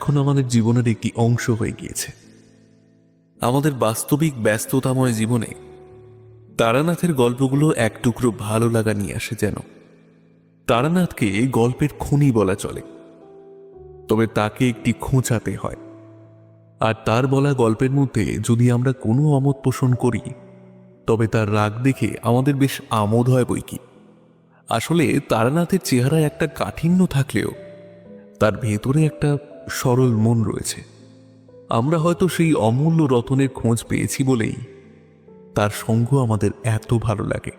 এখন আমাদের জীবনের একটি অংশ হয়ে গিয়েছে। আমাদের বাস্তবিক ব্যস্ততাময় জীবনে তারানাথের গল্পগুলো এক টুকরো ভালো লাগা নিয়ে আসে যেন। তারানাথকে গল্পের খুনি বলা চলে, তবে তাকে একটি খোঁচাতে হয়। আর তার বলা গল্পের মধ্যে যদি আমরা কোনো আমোদ পোষণ করি, তবে তার রাগ দেখে আমাদের বেশ আমোদ হয় বইকি। আসলে তারানাথের চেহারায় একটা কাঠিন্য থাকলেও তার ভেতরে একটা সরল মন রয়েছে। আমরা হয়তো সেই অমূল্য রতনের খোঁজ পেয়েছি বলেই তার সঙ্গ আমাদের এত ভালো লাগে।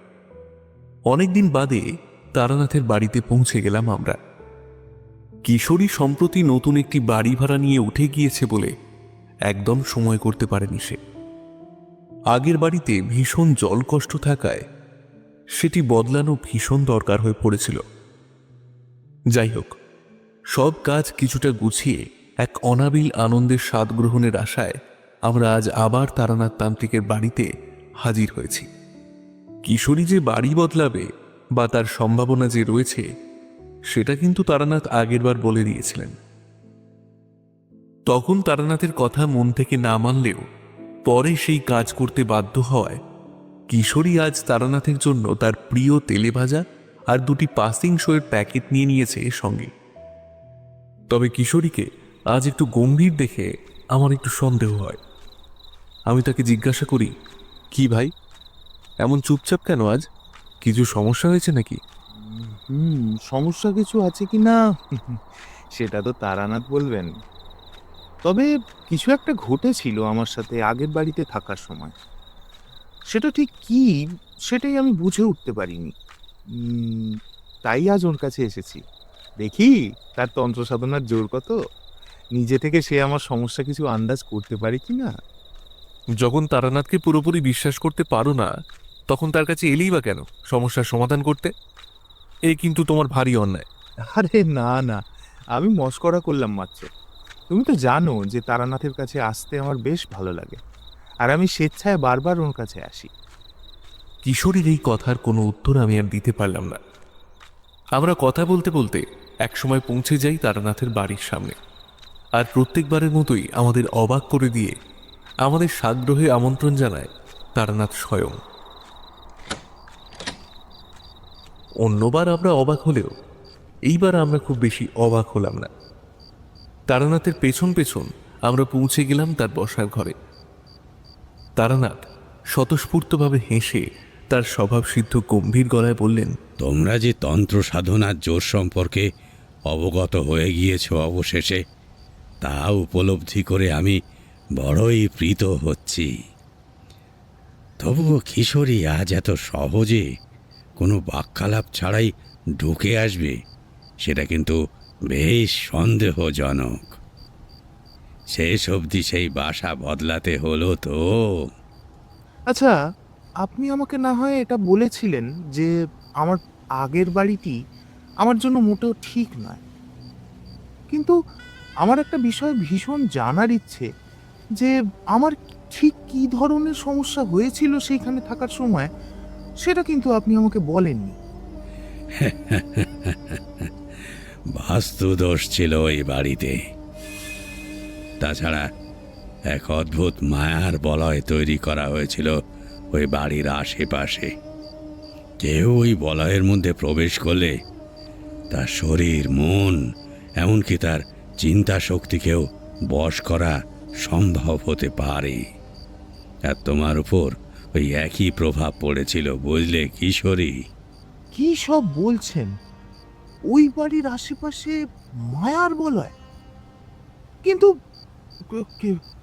অনেকদিন বাদে তারানাথের বাড়িতে পৌঁছে গেলাম আমরা। কিশোরী সম্প্রতি নতুন একটি বাড়ি ভাড়া নিয়ে উঠে গিয়েছে বলে একদম সময় করতে পারেনি সে। আগের বাড়িতে ভীষণ জল কষ্ট থাকায় সেটি বদলানো ভীষণ দরকার হয়ে পড়েছিল। যাই হোক, সব কাজ কিছুটা গুছিয়ে এক অনাবিল আনন্দের স্বাদ গ্রহণের আশায় আমরা আজ আবার তারানাথ তান্ত্রিকের বাড়িতে হাজির হয়েছি। কিশোরী যে বাড়ি বদলাবে বা তার সম্ভাবনা যে রয়েছে, সেটা কিন্তু তারানাথ আগেরবার বলে দিয়েছিলেন। তখন তারানাথের কথা মন থেকে না মানলেও পরে সেই কাজ করতে বাধ্য হওয়ায় কিশোরী আজ তারানাথের জন্য তার প্রিয় তেলে ভাজা আর দুটি পাসিং শোয়ের প্যাকেট নিয়ে নিয়েছে সঙ্গে। তবে কিশোরীকে আজ একটু গম্ভীর দেখে আমার একটু সন্দেহ হয়। আমি তাকে জিজ্ঞাসা করি, কি ভাই, এমন চুপচাপ কেন আজ? কিছু সমস্যা হয়েছে নাকি? সমস্যা কিছু আছে কি না সেটা তো তারানাথ বলবেন। তবে কিছু একটা ঘটেছিল আমার সাথে আগের বাড়িতে থাকার সময়। সেটা ঠিক কি সেটাই আমি বুঝে উঠতে পারিনি। তাই আজ ওর কাছে এসেছি। দেখি তার তন্ত্র সাধনার জোর কত। নিজে থেকে সে আমার সমস্যা কিছু আন্দাজ করতে পারে কি না। যখন তারানাথকে পুরোপুরি বিশ্বাস করতে পারো না, তখন তার কাছে এলেই বা কেন সমস্যার সমাধান করতে? এ কিন্তু তোমার ভারী অন্যায়। আরে না না, আমি মশকরা করলাম মাত্র। তুমি তো জানো যে তারানাথের কাছে আসতে আমার বেশ ভালো লাগে, আর আমি স্বেচ্ছায় বারবার ওর কাছে আসি। কিশোরীর এই কথার কোনো উত্তর আমি আর দিতে পারলাম না। আমরা কথা বলতে বলতে একসময় পৌঁছে যাই তারানাথের বাড়ির সামনে। আর প্রত্যেকবারের মতোই আমাদের অবাক করে দিয়ে আমাদের সাগ্রহে আমন্ত্রণ জানায় তারানাথ স্বয়ং। অন্যবার আমরা অবাক হলেও এইবার আমরা খুব বেশি অবাক হলাম না। তারানাথের পেছন পেছন আমরা পৌঁছে গেলাম তার বসার ঘরে। তারানাথ স্বতঃস্ফূর্তভাবে হেসে তার স্বভাবসিদ্ধ গম্ভীর গলায় বললেন, তোমরা যে তন্ত্র সাধনার জোর সম্পর্কে অবগত হয়ে গিয়েছ অবশেষে, তা উপলব্ধি করে আমি বড়ই প্রীত হচ্ছি। তবুও কিশোরী আজ এত সহজে কোনো বাক্যালাপ ছাড়াই ঢুকে আসবে, সেটা কিন্তু বেশ সন্দেহজনক। শেষ অবধি সেই বাসা বদলাতে হলো তো। আচ্ছা, আপনি আমাকে না হয় এটা বলেছিলেন যে আমার আগের বাড়িটি আমার জন্য মোটেও ঠিক নয়, কিন্তু আমার একটা বিষয় ভীষণ জানার ইচ্ছে যে আমার ঠিক কী ধরনের সমস্যা হয়েছিল সেইখানে থাকার সময়। সেটা কিন্তু আপনি আমাকে বলেননি। বাস্তুদোষ ছিল ওই বাড়িতে। তাছাড়া এক অদ্ভুত মায়ার বলয় তৈরি করা হয়েছিল ওই বাড়ির আশেপাশে। কেউ ওই বলয়ের মধ্যে প্রবেশ করলে তার শরীর, মন, এমনকি তার চিন্তা শক্তিকেও বশ করা সম্ভব হতে পারে। আর তোমার উপর ওই একই প্রভাব পড়েছিল, বুঝলে কিশোরী? কি সব বলছেন? ওই বাড়ির আশেপাশে মায়ার বলয়? কিন্তু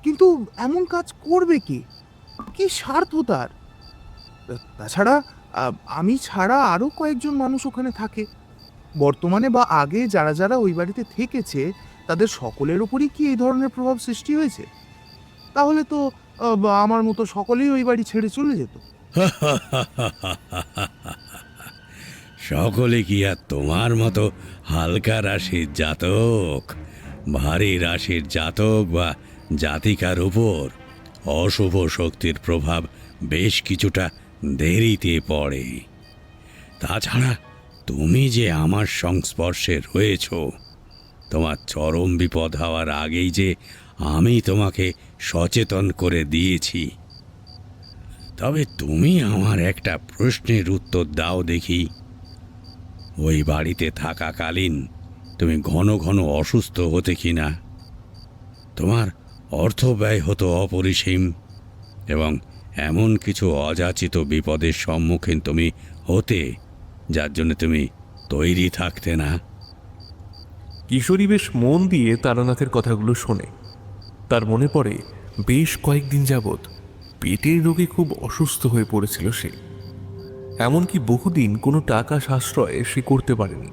কিন্তু এমন কাজ করবে কি? কি স্বার্থ তার? তাছাড়া আমি ছাড়া আরো কয়েকজন মানুষ ওখানে থাকে। বর্তমানে বা আগে যারা যারা ওই বাড়িতে থেকেছে তাদের সকলের উপরই কি এই ধরনের প্রভাব সৃষ্টি হয়েছে? তাহলে তো আমার মতো সকলেই ওই বাড়ি ছেড়ে চলে যেত। সকলে কি আর তোমার মতো হালকা রাশির জাতক? ভারী রাশির জাতক বা জাতিকার উপর অশুভ শক্তির প্রভাব বেশ কিছুটা দেরিতে পড়ে। তাছাড়া তুমি যে আমার সংস্পর্শে রয়েছ, তোমার চরম বিপদ হওয়ার আগেই যে আমি তোমাকে সচেতন করে দিয়েছি। তবে তুমি আমার একটা প্রশ্নের উত্তর দাও দেখি। ওই বাড়িতে থাকাকালীন তুমি ঘন ঘন অসুস্থ হতে কিনা? তোমার অর্থ ব্যয় হতো অপরিসীম, এবং এমন কিছু অযাচিত বিপদের সম্মুখীন তুমি হতে যার জন্য তুমি তৈরি থাকতে না। কিশোরী বেশ মন দিয়ে তারানাথের কথাগুলো শোনে। তার মনে পড়ে বেশ কয়েকদিন যাবৎ পেটের রোগে খুব অসুস্থ হয়ে পড়েছিল সে। এমনকি বহুদিন কোনো টাকা সাশ্রয় সে করতে পারেনি।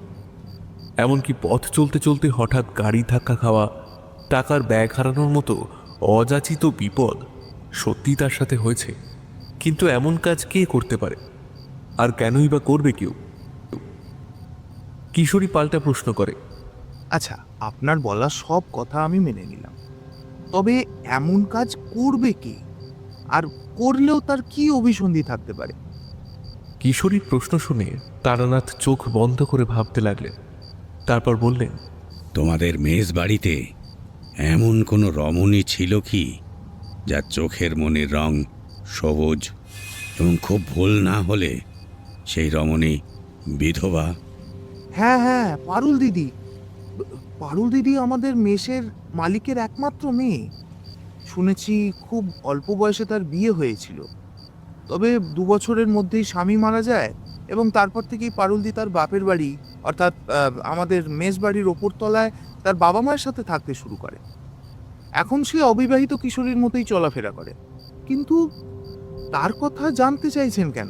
এমনকি পথ চলতে চলতে হঠাৎ গাড়ি ধাক্কা খাওয়া, টাকার ব্যাগ হারানোর মতো অযাচিত বিপদ সত্যি তার সাথে হয়েছে। কিন্তু এমন কাজ কে করতে পারে, আর কেনই বা করবে কেউ? কিশোরী পাল্টা প্রশ্ন করে। আচ্ছা, আপনার বলা সব কথা আমি মেনে নিলাম, তবে এমন কাজ করবে কে, আর করলেও তার কি অভিসন্ধি থাকতে পারে? কিশোরীর প্রশ্ন শুনে তারানাথ চোখ বন্ধ করে ভাবতে লাগলেন। তারপর বললেন, তোমাদের মেজ বাড়িতে এমন কোনো রমণী ছিল কি যার চোখের মনির রং সবুজ, এবং খুব ভুল না হলে সেই রমণী বিধবা? হ্যাঁ হ্যাঁ, পারুল দিদি। পারুল দিদি আমাদের মেসের মালিকের একমাত্র মেয়ে। শুনেছি খুব অল্প বয়সে তার বিয়ে হয়েছিল, তবে 2 বছরের মধ্যেই স্বামী মারা যায়, এবং তারপর থেকেই পারুলদি তার বাপের বাড়ি অর্থাৎ আমাদের মেস বাড়ির ওপর তলায় তার বাবা মায়ের সাথে থাকতে শুরু করে। এখন সে অবিবাহিত কিশোরীর মতোই চলাফেরা করে। কিন্তু তার কথা জানতে চাইছেন কেন?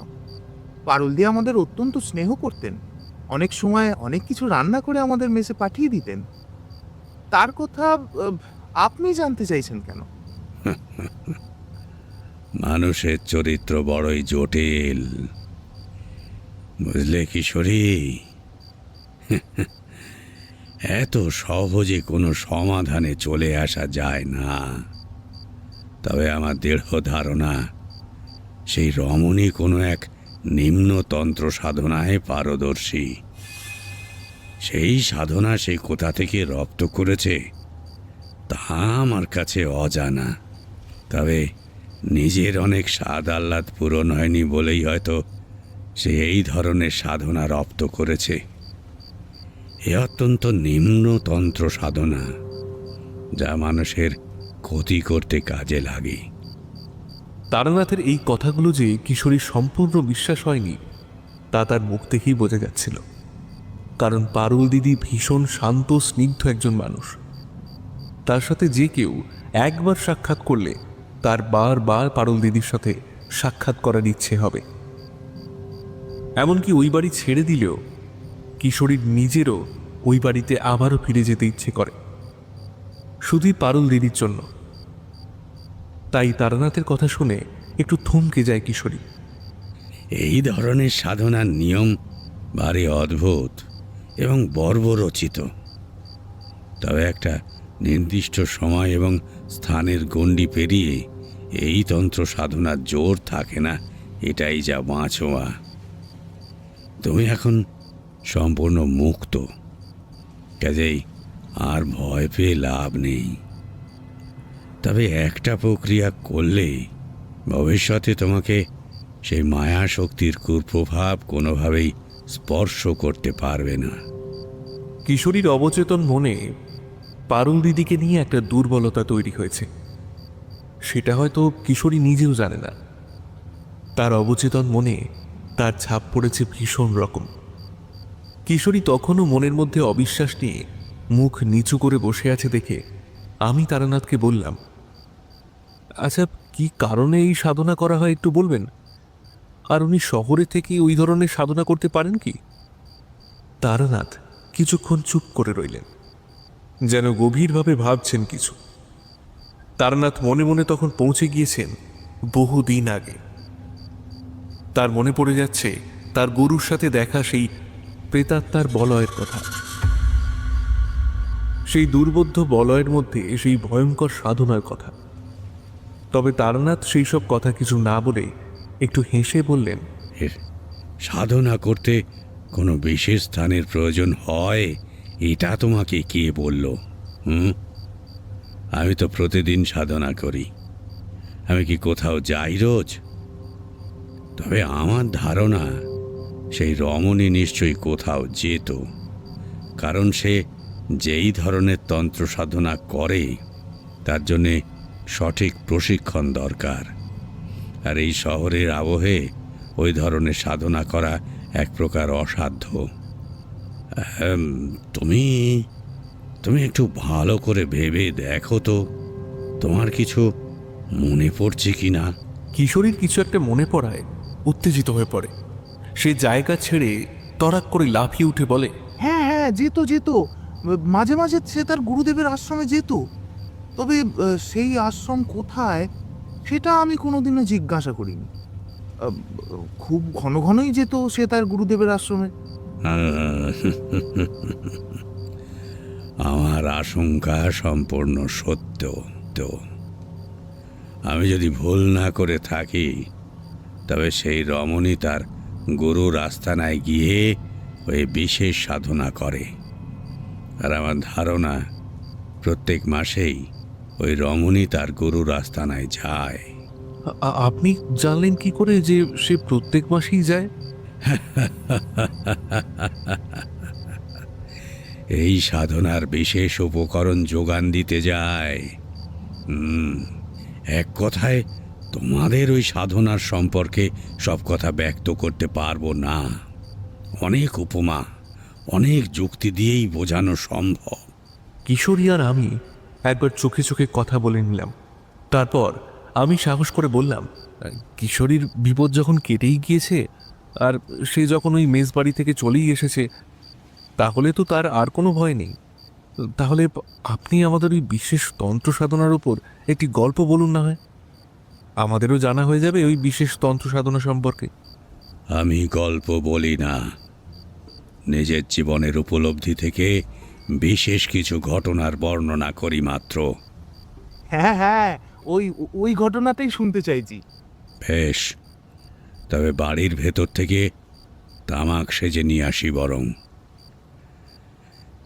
পারুলদি আমাদের অত্যন্ত স্নেহ করতেন, অনেক সময় অনেক কিছু রান্না করে আমাদের মেসে পাঠিয়ে দিতেন। তার কথা আপনি জানতে চাইছেন কেন? মানুষের চরিত্র বড়ই জটিল, বুঝলে কিশোরী? এত সহজে কোনো সমাধানে চলে আসা যায় না। তবে আমার দৃঢ় ধারণা সেই রমণী কোনো এক নিম্নতন্ত্র সাধনায় পারদর্শী। সেই সাধনা সে কোথা থেকে রপ্ত করেছে তা আমার কাছে অজানা। তবে নিজের অনেক স্বাদ আহ্লাদ পূরণ হয়নি বলেই হয়তো সে এই ধরনের সাধনা রপ্ত করেছে। এ অত্যন্ত নিম্নতন্ত্র সাধনা, যা মানুষের ক্ষতি করতে কাজে লাগে। তারানাথের এই কথাগুলো যে কিশোরীর সম্পূর্ণ বিশ্বাস হয়নি তা তার মুখ থেকেই বোঝা যাচ্ছিল। কারণ পারুল দিদি ভীষণ শান্ত স্নিগ্ধ একজন মানুষ। তার সাথে যে কেউ একবার সাক্ষাৎ করলে তার বারবার পারুল দিদির সাথে সাক্ষাৎ করার ইচ্ছে হবে। এমনকি ওই বাড়ি ছেড়ে দিলেও কিশোরীর নিজেরও ওই বাড়িতে আবারও ফিরে যেতে ইচ্ছে করে, শুধুই পারুল দিদির জন্য। তাই তারানাথের কথা শুনে একটু থমকে যায় কিশোরী। এই ধরনের সাধনার নিয়ম ভারী অদ্ভুত এবং বর্বরচিত। তবে একটা নির্দিষ্ট সময় এবং স্থানের গণ্ডি পেরিয়ে এই তন্ত্র সাধনার জোর থাকে না, এটাই যা বাঁচোয়া। তুমি এখন সম্পূর্ণ মুক্ত, কাজেই আর ভয় পেয়ে লাভ নেই। তবে একটা প্রক্রিয়া করলে ভবিষ্যতে তোমাকে সেই মায়া শক্তির কুপ্রভাব কোনোভাবেই স্পর্শ করতে পারবে না। কিশোরীর অবচেতন মনে পারুল দিদিকে নিয়ে একটা দুর্বলতা তৈরি হয়েছে। সেটা হয়তো কিশোরী নিজেও জানে না। তার অবচেতন মনে তার ছাপ পড়েছে ভীষণ রকম। কিশোরী তখনও মনের মধ্যে অবিশ্বাস নিয়ে মুখ নিচু করে বসে আছে দেখে আমি তারানাথকে বললাম, আচ্ছা, কি কারণে এই সাধনা করা হয় একটু বলবেন? আর উনি শহরে থেকে ওই ধরনের সাধনা করতে পারেন কি? তারানাথ কিছুক্ষণ চুপ করে রইলেন, যেন গভীরভাবে ভাবছেন কিছু। তারানাথ মনে মনে তখন পৌঁছে গিয়েছেন বহুদিন আগে। তার মনে পড়ে যাচ্ছে তার গুরুর সাথে দেখা সেই প্রেতাত্মার বলয়ের কথা, সেই দুর্বোধ্য বলয়ের মধ্যে সেই ভয়ঙ্কর সাধনার কথা। তবে তারানাথ সেই সব কথা কিছু না বলে একটু হেসে বললেন, এর সাধনা করতে কোনো বিশেষ স্থানের প্রয়োজন হয় এটা তোমাকে কে বলল? হুম, আমি তো প্রতিদিন সাধনা করি। আমি কি কোথাও যাই রোজ? তবে আমার ধারণা সেই রমণী নিশ্চয়ই কোথাও যেত, কারণ সে যেই ধরনের তন্ত্র সাধনা করে তার জন্যে সঠিক প্রশিক্ষণ দরকার। আর এই শহরের আবহে ওই ধরনের সাধনা করা এক প্রকার অসাধ্য। আহম, তুমি তুমি একটু ভালো করে ভেবে দেখো তো, তোমার কিছু মনে পড়ছে কি না? কিশোরীর কিছু একটা মনে পড়ায় উত্তেজিত হয়ে পড়ে। সে জায়গা ছেড়ে তড়াক করে লাফিয়ে উঠে বলে, হ্যাঁ হ্যাঁ, যেত যেত। মাঝে মাঝে সে তার গুরুদেবের আশ্রমে যেত। তবে সেই আশ্রম কোথায় সেটা আমি কোনোদিনও জিজ্ঞাসা করিনি। খুব ঘন ঘনই যেত সে তার গুরুদেবের আশ্রমে। আমার আশঙ্কা সম্পূর্ণ সত্য। তো আমি যদি ভুল না করে থাকি, তবে সেই রমণী তার গুরুর আস্তানায় গিয়ে ওই বিশেষ সাধনা করে। আর আমার ধারণা প্রত্যেক মাসেই ওই রমণী তার গুরুর আস্তানায় যায়। আপনি জানলেন কি করে যে সে প্রত্যেক মাসেই যায়? এই সাধনার বিশেষ উপকরণ যোগান দিতে যায়। এক কথায় তোমাদের ওই সাধনার সম্পর্কে সব কথা ব্যক্ত করতে পারবো না। অনেক উপমা, অনেক যুক্তি দিয়েই বোঝানো সম্ভব। কিশোরী আর আমি একবার চোখে চোখে কথা বলে নিলাম। তারপর আমি সাহস করে বললাম, কিশোরীর বিপদ যখন কেটেই গিয়েছে আর সে যখন ওই মেজবাড়ি থেকে চলেই এসেছে, তাহলে তো তার আর কোনো ভয় নেই। তাহলে আপনি আমাদের ওই বিশেষ তন্ত্র সাধনার উপর একটি গল্প বলুন না হয়, আমাদেরও জানা হয়ে যাবে ওই বিশেষ তন্ত্র সাধনা সম্পর্কে। আমি গল্প বলি না, নিজের জীবনের উপলব্ধি থেকে বিশেষ কিছু ঘটনার বর্ণনা করি মাত্র। হ্যাঁ হ্যাঁ, ওই ওই ঘটনাটাই শুনতে চাইছি। বেশ, তবে বাড়ির ভেতর থেকে তামাক সেজে নিয়ে আসি বরং।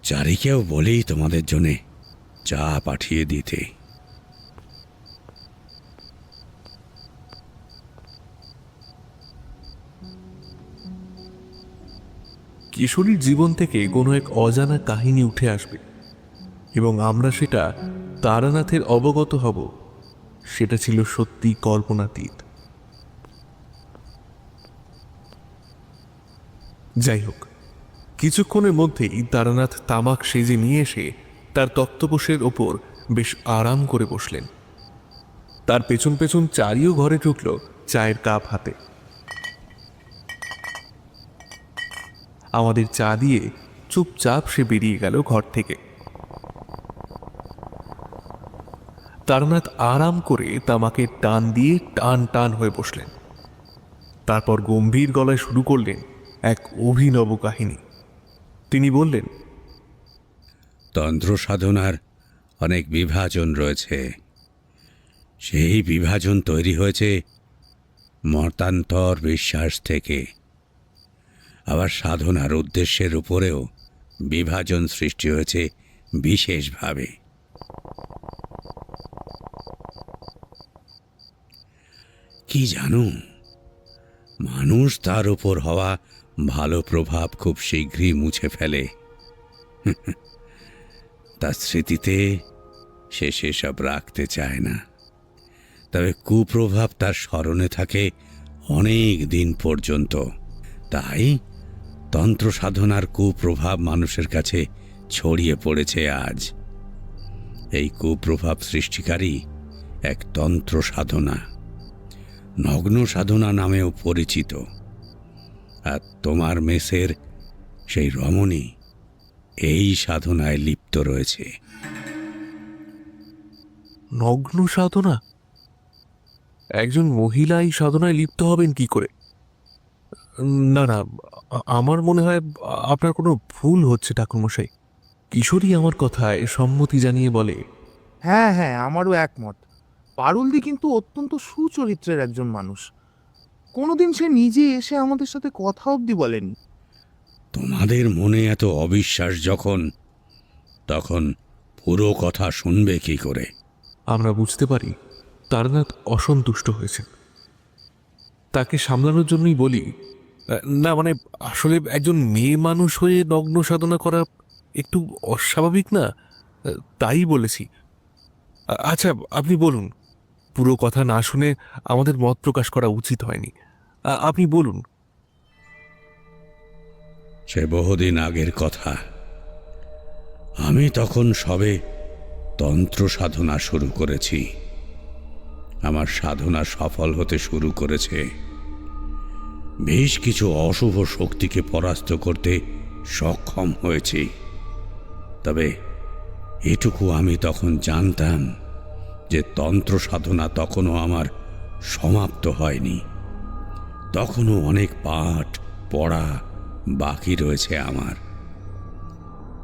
চারিকেও বলেই তোমাদের জন্যে চা পাঠিয়ে দিতে। কিশোরীর জীবন থেকে কোনো এক অজানা কাহিনী উঠে আসবে এবং আমরা সেটা তারানাথের অবগত হব, সেটা ছিল সত্যি কল্পনাতীত। যাই হোক, কিছুক্ষণের মধ্যেই তারানাথ তামাক সেজে নিয়ে এসে তার তক্তপোষের ওপর বেশ আরাম করে বসলেন। তার পেছন পেছন চারিও ঘরে ঢুকল চায়ের কাপ হাতে। আমাদের চা দিয়ে চুপচাপ সে বেরিয়ে গেল ঘর থেকে। তারানাথ আরাম করে তামাকে টান দিয়ে টান টান হয়ে বসলেন। তারপর গম্ভীর গলায় শুরু করলেন এক অভিনব কাহিনী। তিনি বললেন, তন্ত্র সাধনার অনেক বিভাজন রয়েছে। সেই বিভাজন তৈরি হয়েছে মতান্তর বিশ্বাস থেকে। আবার সাধনার উদ্দেশ্যের উপরেও বিভাজন সৃষ্টি হয়েছে বিশেষভাবে। কি জানো, মানুষ তার উপর হওয়া ভালো প্রভাব খুব শীঘ্রই মুছে ফেলে। তার স্মৃতিতে সে সেসব রাখতে চায় না। তবে কুপ্রভাব তার স্মরণে থাকে অনেক দিন পর্যন্ত। তাই তন্ত্র সাধনার কুপ্রভাব মানুষের কাছে ছড়িয়ে পড়েছে আজ। এই কুপ্রভাব সৃষ্টিকারী এক তন্ত্র সাধনা, নগ্ন সাধনা নামেও পরিচিত। আর তোমার মেসের সেই রমণী এই সাধনায় লিপ্ত রয়েছে। নগ্ন সাধনা? একজন মহিলা এই সাধনায় লিপ্ত হবেন কি করে? না না, আমার মনে হয় আপনার কোনো ভুল হচ্ছে ঠাকুরমশাই। কিশোরী আমার কথায় সম্মতি জানিয়ে বলে, হ্যাঁ হ্যাঁ, আমারও একমত। পারুলদি কিন্তু অত্যন্ত সুচরিত্রের একজন মানুষ। কোনোদিন সে নিজে এসে আমাদের সাথে কথা অবধি বলেনি। তোমাদের মনে এত অবিশ্বাস যখন, তখন পুরো কথা শুনবে কি করে? আমরা বুঝতে পারি তারানাথ অসন্তুষ্ট হয়েছেন। তাকে সামলানোর জন্যই বলি, না মানে আসলে একজন মেয়ে মানুষ হয়ে নগ্ন সাধনা করা একটু অস্বাভাবিক না, তাই বলেছি। আচ্ছা আপনি বলুন, পুরো কথা না শুনে আমাদের মত প্রকাশ করা উচিত হয়নি। আপনি বলুন। সে বহুদিন আগের কথা। আমি তখন সবে তন্ত্র সাধনা শুরু করেছি। আমার সাধনা সফল হতে শুরু করেছে। বেশ কিছু অশুভ শক্তিকে পরাস্ত করতে সক্ষম হয়েছি। তবে এটুকু আমি তখন জানতাম যে তন্ত্র সাধনা তখনও আমার সমাপ্ত হয়নি। তখনও অনেক পাঠ পড়া বাকি রয়েছে আমার।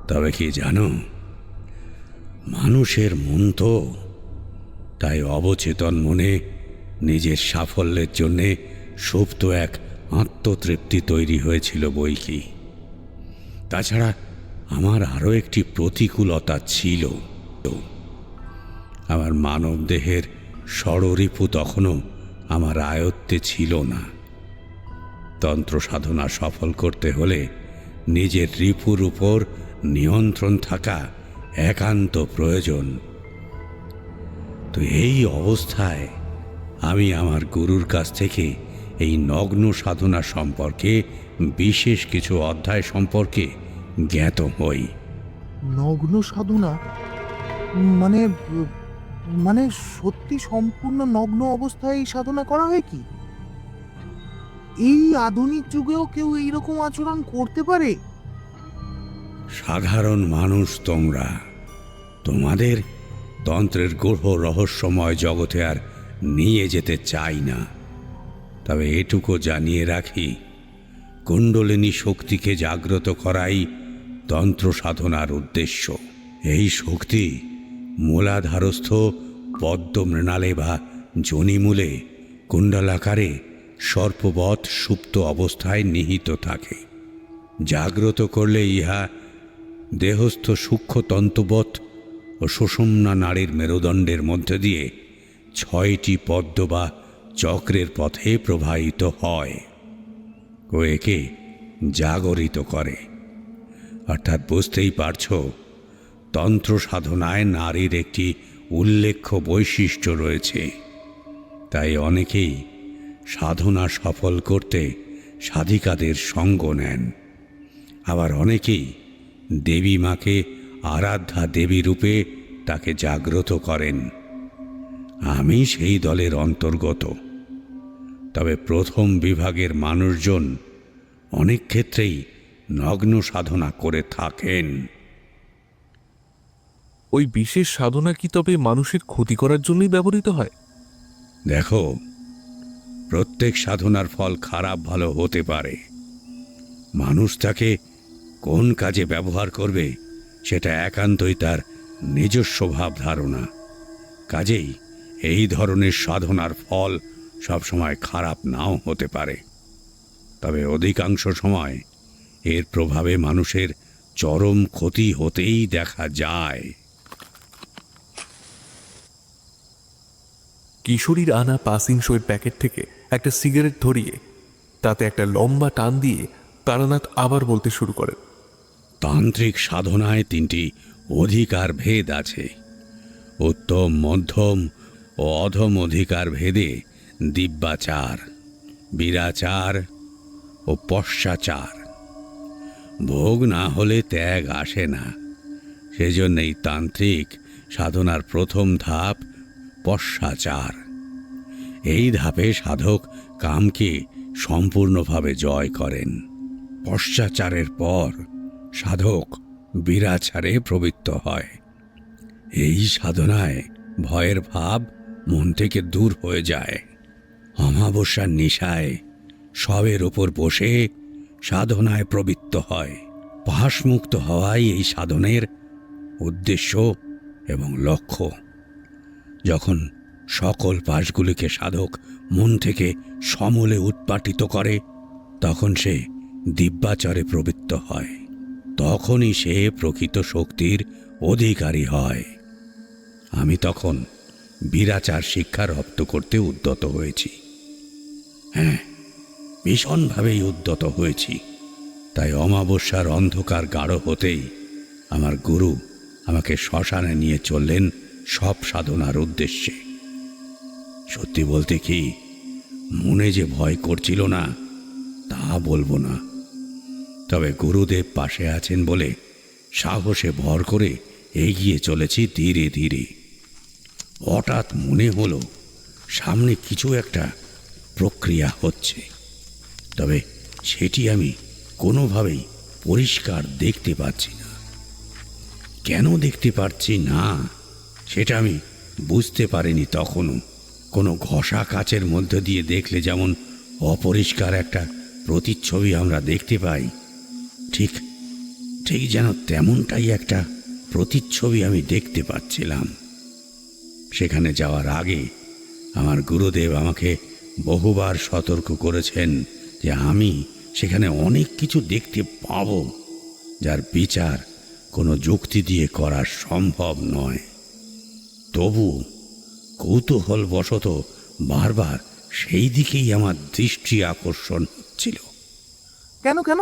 তবে কি জানো, মানুষের মন তো, তাই অবচেতন মনে নিজের সাফল্যের জন্যে সুপ্ত এক আত্মতৃপ্তি তৈরি হয়েছিল বই কি। তাছাড়া আমার আরও একটি প্রতিকূলতা ছিল। আমার মানব দেহের ষড়রিপু তখনও আমার আয়ত্তে ছিল না। তন্ত্র সাধনা সফল করতে হলে নিজের রিপুর উপর নিয়ন্ত্রণ থাকা একান্ত প্রয়োজন। তো এই অবস্থায় আমি আমার গুরুর কাছ থেকে এই নগ্ন সাধনা সম্পর্কে বিশেষ কিছু অধ্যায় সম্পর্কে জ্ঞাত হই। নগ্ন সাধনা মানে মানে সত্যি সম্পূর্ণ নগ্ন অবস্থায় এই সাধনা করা হয় কি? এই আধুনিক যুগেও কেউ এইরকম আচরণ করতে পারে? সাধারণ মানুষ তোমরা, তোমাদের তন্ত্রের গূঢ় রহস্যময় জগতে আর নিয়ে যেতে চাই না। তবে এটুকু জানিয়ে রাখি, কুণ্ডলিনী শক্তিকে জাগ্রত করাই তন্ত্র সাধনার উদ্দেশ্য। এই শক্তি মূলাধারস্থ পদ্ম মৃণালে বা যোনিমূলে কুণ্ডলাকারে সর্পবৎ সুপ্ত অবস্থায় নিহিত থাকে। জাগ্রত করলে ইহা দেহস্থ সূক্ষ্ম তন্তুবৎ ও সুষুম্না নাড়ীর মেরুদণ্ডের মধ্যে দিয়ে 6টি পদ্ম বা চক্রের পথে প্রবাহিত হয় ও একে জাগরিত করে। অর্থাৎ বুঝতেই পারছ, তন্ত্র সাধনায় নারীর একটি উল্লেখ্য বৈশিষ্ট্য রয়েছে। তাই অনেকেই সাধনা সফল করতে সাধিকাদের সঙ্গ নেন। আবার অনেকেই দেবী মাকে আরাধ্যা দেবী রূপে তাকে জাগ্রত করেন। আমি সেই দলের অন্তর্গত। তবে প্রথম বিভাগের মানুষজন অনেক ক্ষেত্রেই নগ্ন সাধনা করে থাকেন। ওই বিশেষ সাধনা কি তবে মানুষের ক্ষতি করার জন্যই ব্যবহৃত হয়? দেখো, প্রত্যেক সাধনার ফল খারাপ ভালো হতে পারে। মানুষ তাকে কোন কাজে ব্যবহার করবে সেটা একান্তই তার নিজস্ব ভাব ধারণা। কাজেই এই ধরনের সাধনার ফল সবসময় খারাপ নাও হতে পারে। তবে অধিকাংশ সময় এর প্রভাবে মানুষের চরম ক্ষতি হতেই দেখা যায়। কিশোরীর আনা পাসিং শোয়ের প্যাকেট থেকে একটা সিগারেট ধরিয়ে তাতে একটা লম্বা টান দিয়ে তারানাথ আবার বলতে শুরু করেন, তান্ত্রিক সাধনায় 3টি অধিকার ভেদ আছে। উত্তম, মধ্যম ও অধম অধিকার ভেদে দিব্যাচার, বীরাচার ও পশ্চাচার। ভোগ না হলে ত্যাগ আসে না। সেজন্যই তান্ত্রিক সাধনার প্রথম ধাপ পশ্চাচার। এই ধাপে সাধক কামকে সম্পূর্ণভাবে জয় করেন। পশ্চাচারের পর সাধক বীরাচারে প্রবৃত্ত হয়। এই সাধনায় ভয়ের ভাব মন থেকে দূর হয়ে যায়। অমাবস্যার নিশায় শবের ওপর বসে সাধনায় প্রবৃত্ত হয়। পাশমুক্ত হওয়াই এই সাধনের উদ্দেশ্য এবং লক্ষ্য। যখন সকল পাশগুলিকে সাধক মন থেকে সমূলে উৎপাটিত করে, তখন সে দিব্যাচারে প্রবৃত্ত হয়। তখনই সে প্রকৃত শক্তির অধিকারী হয়। আমি তখন বীরাচার শিক্ষা রপ্ত করতে উদ্যত হয়েছি। হ্যাঁ, ভীষণভাবেই উদ্যত হয়েছি। তাই অমাবস্যার অন্ধকার গাঢ় হতেই আমার গুরু আমাকে শ্মশানে নিয়ে চললেন সব সাধনার উদ্দেশ্যে। সত্যি বলতে কি, মনে যে ভয় করছিল না তা বলবো না, তবে গুরুদেব পাশে আছেন বলে সাহসে ভর করে এগিয়ে চলেছি ধীরে ধীরে। হঠাৎ মনে হলো সামনে কিছু একটা প্রক্রিয়া হচ্ছে, তবে সেটি আমি কোনোভাবেই পরিষ্কার দেখতে পাচ্ছি না। কেন দেখতে পাচ্ছি না সেটা আমি বুঝতে পারিনি তখনও। কোনো ঘষা কাচের মধ্য দিয়ে দেখলে যেমন অপরিষ্কার একটা প্রতিচ্ছবি আমরা দেখতে পাই, ঠিক ঠিক যেন তেমনটাই একটা প্রতিচ্ছবি আমি দেখতে পাচ্ছিলাম। সেখানে যাওয়ার আগে আমার গুরুদেব আমাকে বহুবার সতর্ক করেছেন যে আমি সেখানে অনেক কিছু দেখতে পাব, যার বিচার কোনো যুক্তি দিয়ে করা সম্ভব নয়। তবু কৌতূহলবশত বারবার সেই দিকেই আমার দৃষ্টি আকর্ষণ হচ্ছিল। কেন কেন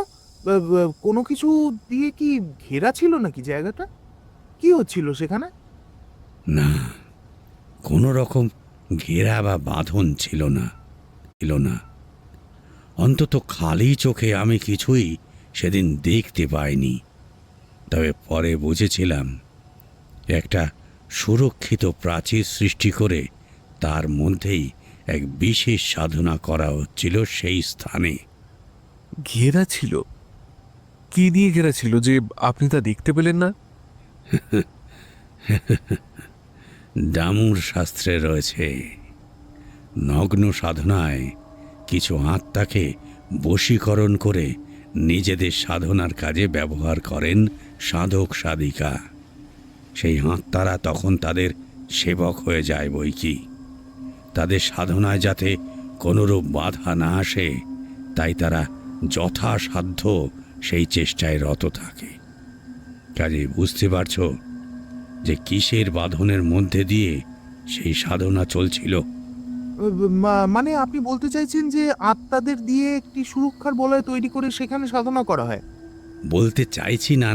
কোনো কিছু দিয়ে কি ঘেরা ছিল নাকি জায়গাটা? কি হচ্ছিল সেখানে? না, কোনো রকম ঘেরা বা বাঁধন ছিল না। অন্তত খালি চোখে আমি কিছুই সেদিন দেখতে পাইনি। তবে পরে বুঝেছিলাম একটা সুরক্ষিত প্রাচীর সৃষ্টি করে তার মধ্যেই এক বিশেষ সাধনা করা হচ্ছিল সেই স্থানে। ঘেরা ছিল? কি দিয়ে ঘেরা ছিল যে আপনি তা দেখতে পেলেন না? ডামুর শাস্ত্রে রয়েছে, নগ্ন সাধনায় কিছু আত্মাকে বশীকরণ করে নিজেদের সাধনার কাজে ব্যবহার করেন সাধক সাধিকা। সেই আত্মারা তখন তাদের সেবক হয়ে যায় বই কি। তাদের সাধনায় যাতে কোনোরূপ বাধা না আসে, তাই তারা যথাসাধ্য সেই চেষ্টায় রত থাকে। কাজে বুঝতে পারছো যে কিসের বাঁধনের মধ্যে দিয়ে সেই সাধনা চলছিল। মানে আপনি বলতে চাইছেন যে আত্মাদের দিয়ে একটি সুরক্ষার বলয় তৈরি করে সেখানে সাধনা করা হয়? বলতে চাইছি না,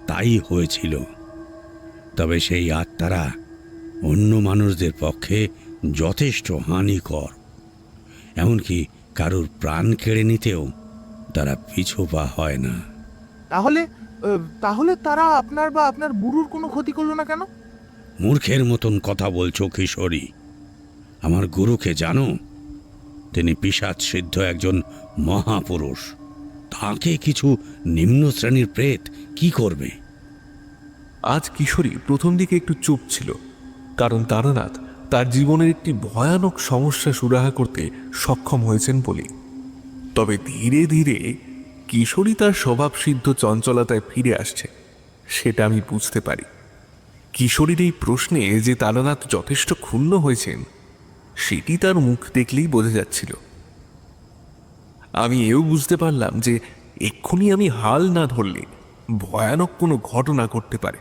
তাই হয়েছিল। তবে সেই আত্মারা অন্য মানুষদের পক্ষে যথেষ্ট হানিকর। এমনকি কারুর প্রাণ কেড়ে নিতেও তারা পিছু পা হয় না। তাহলে তাহলে তারা আপনার বা আপনার গুরুর কোনো ক্ষতি করলো না কেন? মূর্খের মতন কথা বলছো কিশোরী। আমার গুরুকে জানো? তিনি পিশাচ সিদ্ধ একজন মহাপুরুষ। তাকে কিছু নিম্ন শ্রেণীর প্রেত কি করবে? আজ কিশোরী প্রথম দিকে একটু চুপ ছিল, কারণ তারানাথ তার জীবনের একটি ভয়ানক সমস্যা সুরাহা করতে সক্ষম হয়েছেন বলে। তবে ধীরে ধীরে কিশোরী তার স্বভাবসিদ্ধ চঞ্চলতায় ফিরে আসছে, সেটা আমি বুঝতে পারি। কিশোরীর এই প্রশ্নে যে তারানাথ যথেষ্ট ক্ষুণ্ণ হয়েছেন, সেটি তার মুখ দেখলেই বোঝা যাচ্ছিল। আমি এও বুঝতে পারলাম যে এক্ষুনি আমি হাল না ধরলে ভয়ানক কোনো ঘটনা ঘটতে পারে।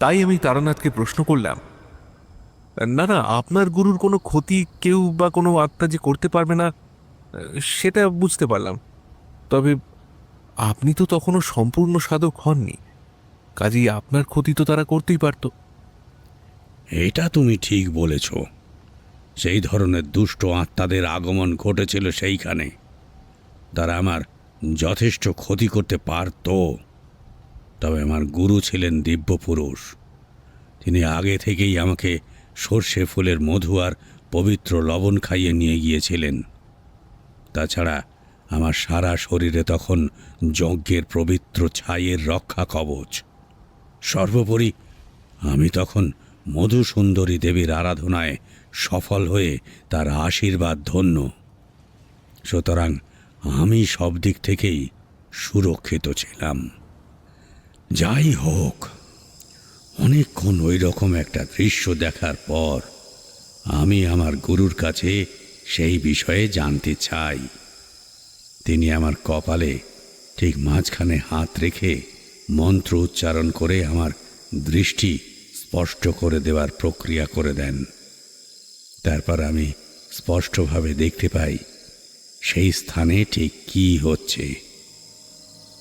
তাই আমি তারানাথকে প্রশ্ন করলাম, না না, আপনার গুরুর কোনো ক্ষতি কেউ বা কোনো আত্মা যে করতে পারবে না সেটা বুঝতে পারলাম, তবে আপনি তো তখনও সম্পূর্ণ সাধক হননি, কাজেই আপনার ক্ষতি তো তারা করতেই পারত। এটা তুমি ঠিক বলেছ। সেই ধরনের দুষ্ট আত্মাদের আগমন ঘটেছিল সেইখানে। তারা আমার যথেষ্ট ক্ষতি করতে পারত। তবে আমার গুরু ছিলেন দিব্য পুরুষ। তিনি আগে থেকেই আমাকে সর্ষে ফুলের মধু আর পবিত্র লবণ খাইয়ে নিয়ে গিয়েছিলেন। তাছাড়া আমার সারা শরীরে তখন যজ্ঞের পবিত্র ছাইয়ের রক্ষা কবচ। সর্বোপরি আমি তখন মধুসুন্দরী দেবীর আরাধনায় সফল হয়ে তার আশীর্বাদ ধন্য। সুতরাং আমি সব দিক থেকেই সুরক্ষিত ছিলাম। যাই হোক, অনেকক্ষণ ওই রকম একটা দৃশ্য দেখার পর আমি আমার গুরুর কাছে সেই বিষয়ে জানতে চাই। তিনি আমার কপালে ঠিক মাঝখানে হাত রেখে মন্ত্র উচ্চারণ করে আমার দৃষ্টি স্পষ্ট করে দেওয়ার প্রক্রিয়া করে দেন। তারপর আমি স্পষ্টভাবে দেখতে পাই সেই স্থানে ঠিক কী হচ্ছে।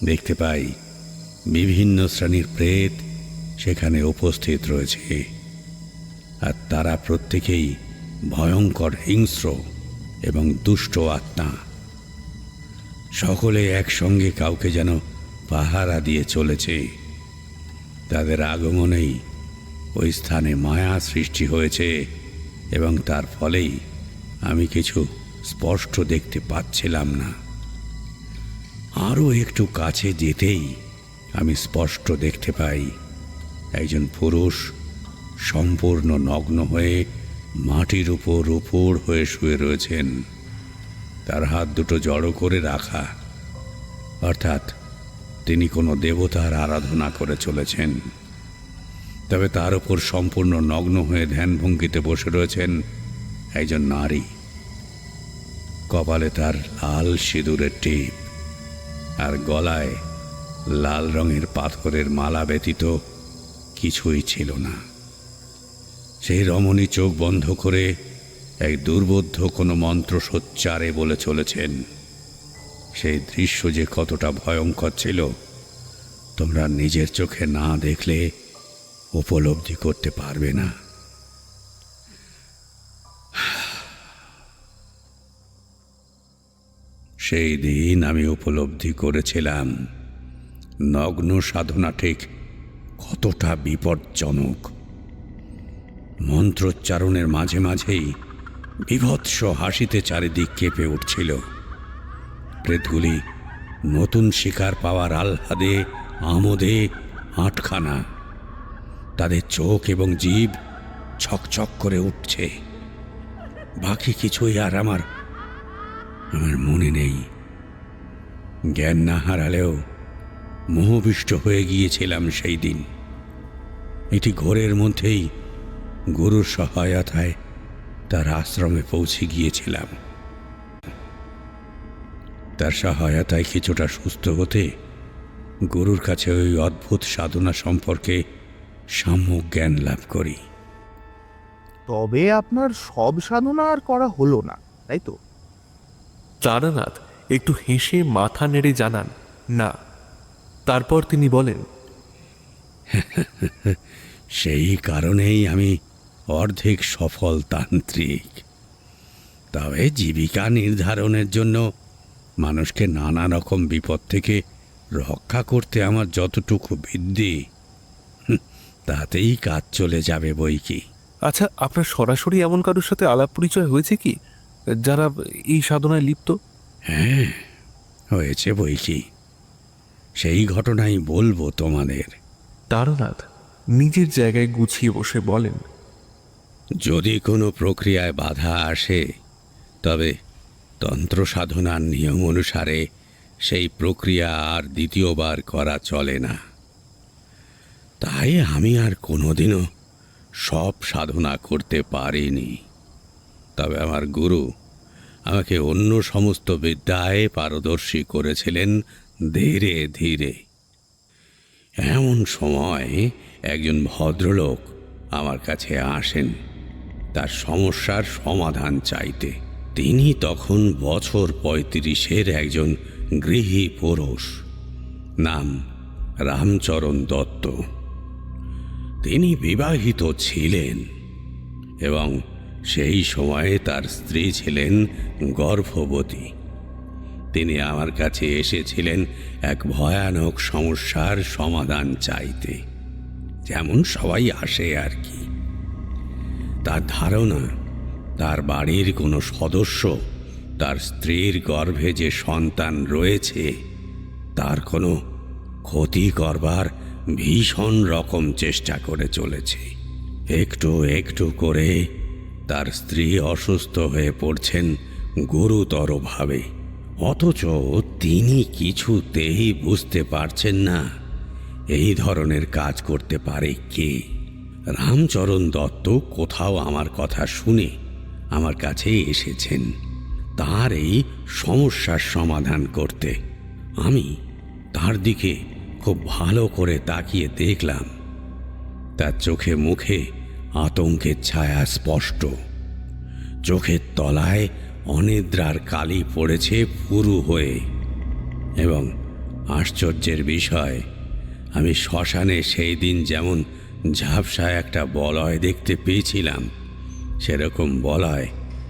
দেখতে পাই বিভিন্ন শ্রেণীর প্রেত সেখানে উপস্থিত রয়েছে, আর তারা প্রত্যেকেই ভয়ঙ্কর হিংস্র এবং দুষ্ট আত্মা। সকলে একসঙ্গে কাউকে যেন পাহারা দিয়ে চলেছে। তাদের আগমনেই ওই স্থানে মায়া সৃষ্টি হয়েছে এবং তার ফলেই আমি কিছু স্পষ্ট দেখতে পাচ্ছিলাম না। আরও একটু কাছে যেতেই আমি স্পষ্ট দেখতে পাই একজন পুরুষ সম্পূর্ণ নগ্ন হয়ে মাটির উপর হয়ে শুয়ে রয়েছেন। তার হাত দুটো জড়ো করে রাখা, অর্থাৎ তিনি কোনো দেবতার আরাধনা করে চলেছেন। তবে তার উপর সম্পূর্ণ নগ্ন হয়ে ধ্যানভঙ্গিতে বসে রয়েছেন একজন নারী। কপালে তার লাল সিঁদুরের টিপ, আর গলায় লাল রঙের পাথরের মালা ব্যতীত কিছুই ছিল না। সেই রমণী চোখ বন্ধ করে এক দুর্বোধ্য কোনো মন্ত্রসোচ্চারে বলে চলেছেন। সেই দৃশ্য যে কতটা ভয়ঙ্কর ছিল তোমরা নিজের চোখে না দেখলে উপলব্ধি করতে পারবে না। সেই দিন আমি উপলব্ধি করেছিলাম নগ্ন সাধনা ঠিক কতটা বিপজ্জনক। মন্ত্রোচ্চারণের মাঝে মাঝেই বীভৎস হাসিতে চারিদিক কেঁপে উঠছিল। প্রেতগুলি নতুন শিকার পাওয়ার আহ্লাদে আমোদে আটখানা। তাদের চোখ এবং জিভ ছকছক করে উঠছে। বাকি কিছুই আর আমার মনে নেই। জ্ঞান না হারালেও মোহবিষ্ট হয়ে গিয়েছিলাম সেই দিন। এটি ঘোরের মধ্যেই গুরুর সহায়তায় তার আশ্রমে পৌঁছে গিয়েছিলাম। তার সহায়তায় কিছুটা সুস্থ হতে গুরুর কাছে ওই অদ্ভুত সাধনা সম্পর্কে সম্যক জ্ঞান লাভ করি। তবে আপনার সব সাধনা আর করা হলো না, তাই তো? তারানাথ একটু হেসে মাথা নেড়ে জানান, না। তারপর তিনি বলেন, সেই কারণেই আমি অর্ধেক সফল তান্ত্রিক। তবে জীবিকা নির্ধারণের জন্য মানুষকে নানা রকম বিপদ থেকে রক্ষা করতে আমার যতটুকু বিদ্যে, তাতেই কাজ চলে যাবে বই কি। আচ্ছা, আপনার সরাসরি এমন কারোর সাথে আলাপ পরিচয় হয়েছে কি যারা এই সাধনায় লিপ্ত? হ্যাঁ, হয়েছে বই কি। সেই ঘটনাই বলবো তোমাদের। তারানাথ নিজের জায়গায় গুছিয়ে বসে বলেন, যদি কোনো প্রক্রিয়ায় বাধা আসে তবে তন্ত্র সাধনার নিয়ম অনুসারে সেই প্রক্রিয়া আর দ্বিতীয়বার করা চলে না। তাই আমি আর কোনোদিনও সব সাধনা করতে পারিনি। তবে আমার গুরু আমাকে অন্য সমস্ত বিদ্যায় পারদর্শী করেছিলেন ধীরে ধীরে। এমন সময় একজন ভদ্রলোক আমার কাছে আসেন তার সমস্যার সমাধান চাইতে। তিনি তখন বছর ৩৫-এর একজন গৃহী পুরুষ, নাম রামচরণ দত্ত। তিনি বিবাহিত ছিলেন এবং সেই সময়ে তার স্ত্রী ছিলেন গর্ভবতী। তিনি আমার কাছে এসেছিলেন এক ভয়ানক সমস্যার সমাধান চাইতে, যেমন সবাই আসে আর কি। তার ধারণা তার বাড়ির কোনো সদস্য তার স্ত্রীর গর্ভে যে সন্তান রয়েছে তার কোনো ক্ষতি করবার ভীষণ রকম চেষ্টা করে চলেছে। একটু একটু করে তার স্ত্রী অসুস্থ হয়ে পড়ছেন গুরুতরভাবে, অথচ তিনি কিছুতেই বুঝতে পারছেন না এই ধরনের কাজ করতে পারে কে। রামচরণ দত্ত কোথাও আমার কথা শুনে আমার কাছে এসেছেন তার এই সমস্যার সমাধান করতে। আমি তার দিকে খুব ভালো করে তাকিয়ে দেখলাম তার চোখে মুখে আতঙ্কের ছায়া স্পষ্ট। চোখের তলায় অনিদ্রার কালি পড়েছে পুরু হয়ে। এবং আশ্চর্যের বিষয়, আমি শ্মশানে সেই দিন যেমন ঝাপসা একটা বলয় দেখতে পেয়েছিলাম, সেরকম বলয়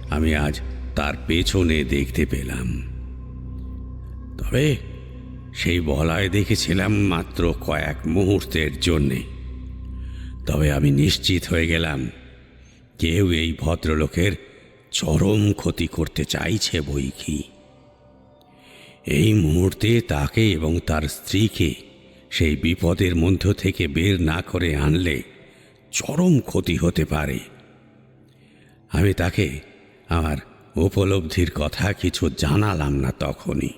আমি আজ তার পেছনে দেখতে পেলাম। তবে সেই বলয় দেখেছিলাম মাত্র কয়েক মুহূর্তের জন্যে। তবে আমি নিশ্চিত হয়ে গেলাম কেউ এই ভদ্রলোকের চরম ক্ষতি করতে চাইছে বই কি। এই মুহূর্তে তাকে এবং তার স্ত্রীকে সেই বিপদের মধ্য থেকে বের না করে আনলে চরম ক্ষতি হতে পারে। আমি তাকে আমার উপলব্ধির কথা কিছু জানালাম না তখনই।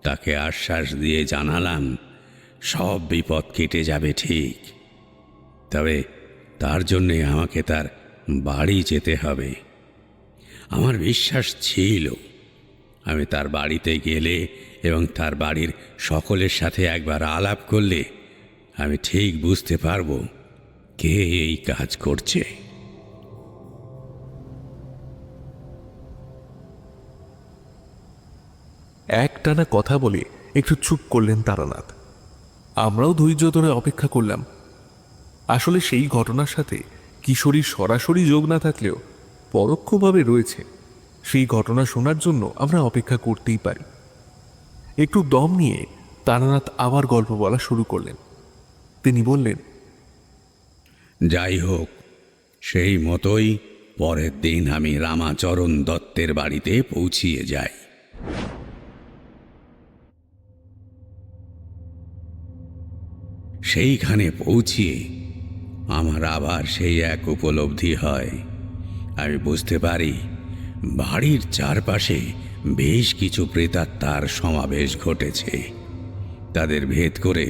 তাকে আশ্বাস দিয়ে জানালাম সব বিপদ কেটে যাবে ঠিক, তবে তার জন্যে আমাকে তার বাড়ি যেতে হবে। আমার বিশ্বাস ছিল আমি তার বাড়িতে গেলে এবং তার বাড়ির সকলের সাথে একবার আলাপ করলে আমি ঠিক বুঝতে পারবো কে এই কাজ করছে। একটানা কথা বলে একটু চুপ করলেন তারানাথ। আমরাও ধৈর্য ধরে অপেক্ষা করলাম। আসলে সেই ঘটনার সাথে কিশোরীর সরাসরি যোগ না থাকলেও পরোক্ষভাবে রয়েছে, সেই ঘটনা শোনার জন্য আমরা অপেক্ষা করতেই পারি। একটু দম নিয়ে তারানাথ আবার গল্প বলা শুরু করলেন। তিনি বললেন, যাই হোক, সেই মতোই পরের দিন আমি রামাচরণ দত্তের বাড়িতে পৌঁছিয়ে যাই। সেইখানে পৌঁছিয়ে আমার আবার সেই এক উপলব্ধি হয়। আমি বুঝতে পারি বাড়ির চারপাশে বেশ কিছু প্রেতাত্মার সমাবেশ ঘটেছে। তাদের ভেদ করে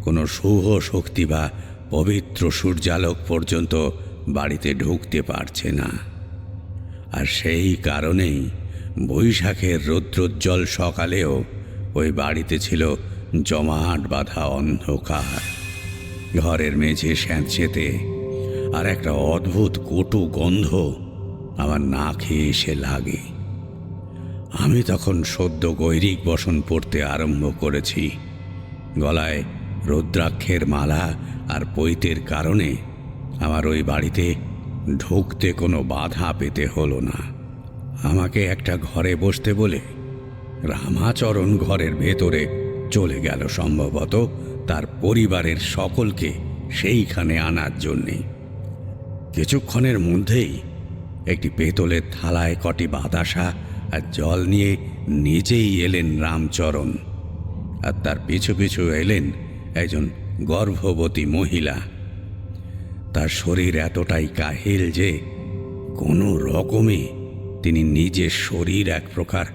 কোনো শুভ শক্তি বা পবিত্র সূর্যালোক পর্যন্ত বাড়িতে ঢুকতে পারছে না। আর সেই কারণেই বৈশাখের রৌদ্রোজ্জ্বল সকালেও ওই বাড়িতে ছিল জমাট বাঁধা অন্ধকার। ঘরের মেঝে স্যাঁতসেঁতে আর একটা অদ্ভুত কটু গন্ধ আমার নাকে এসে লাগে। আমি তখন সদ্য গৈরিক বসন পড়তে আরম্ভ করেছি। গলায় রুদ্রাক্ষের মালা আর পৈতের কারণে আমার ওই বাড়িতে ঢুকতে কোনো বাধা পেতে হলো না। আমাকে একটা ঘরে বসতে বলে রামাচরণ ঘরের ভেতরে চলে গেল, সম্ভবত তার পরিবারের সকলকে সেইখানে আনার জন্যে। কিছুক্ষণের মধ্যেই একটি পেতলের থালায় কটি বাতাসা আর জল নিয়ে নিজেই এলেন রামচরণ, আর তার পিছু পিছু এলেন একজন গর্ভবতী মহিলা। তার শরীর এতটাই কাহিল যে কোনো রকমে তিনি নিজের শরীর এক প্রকার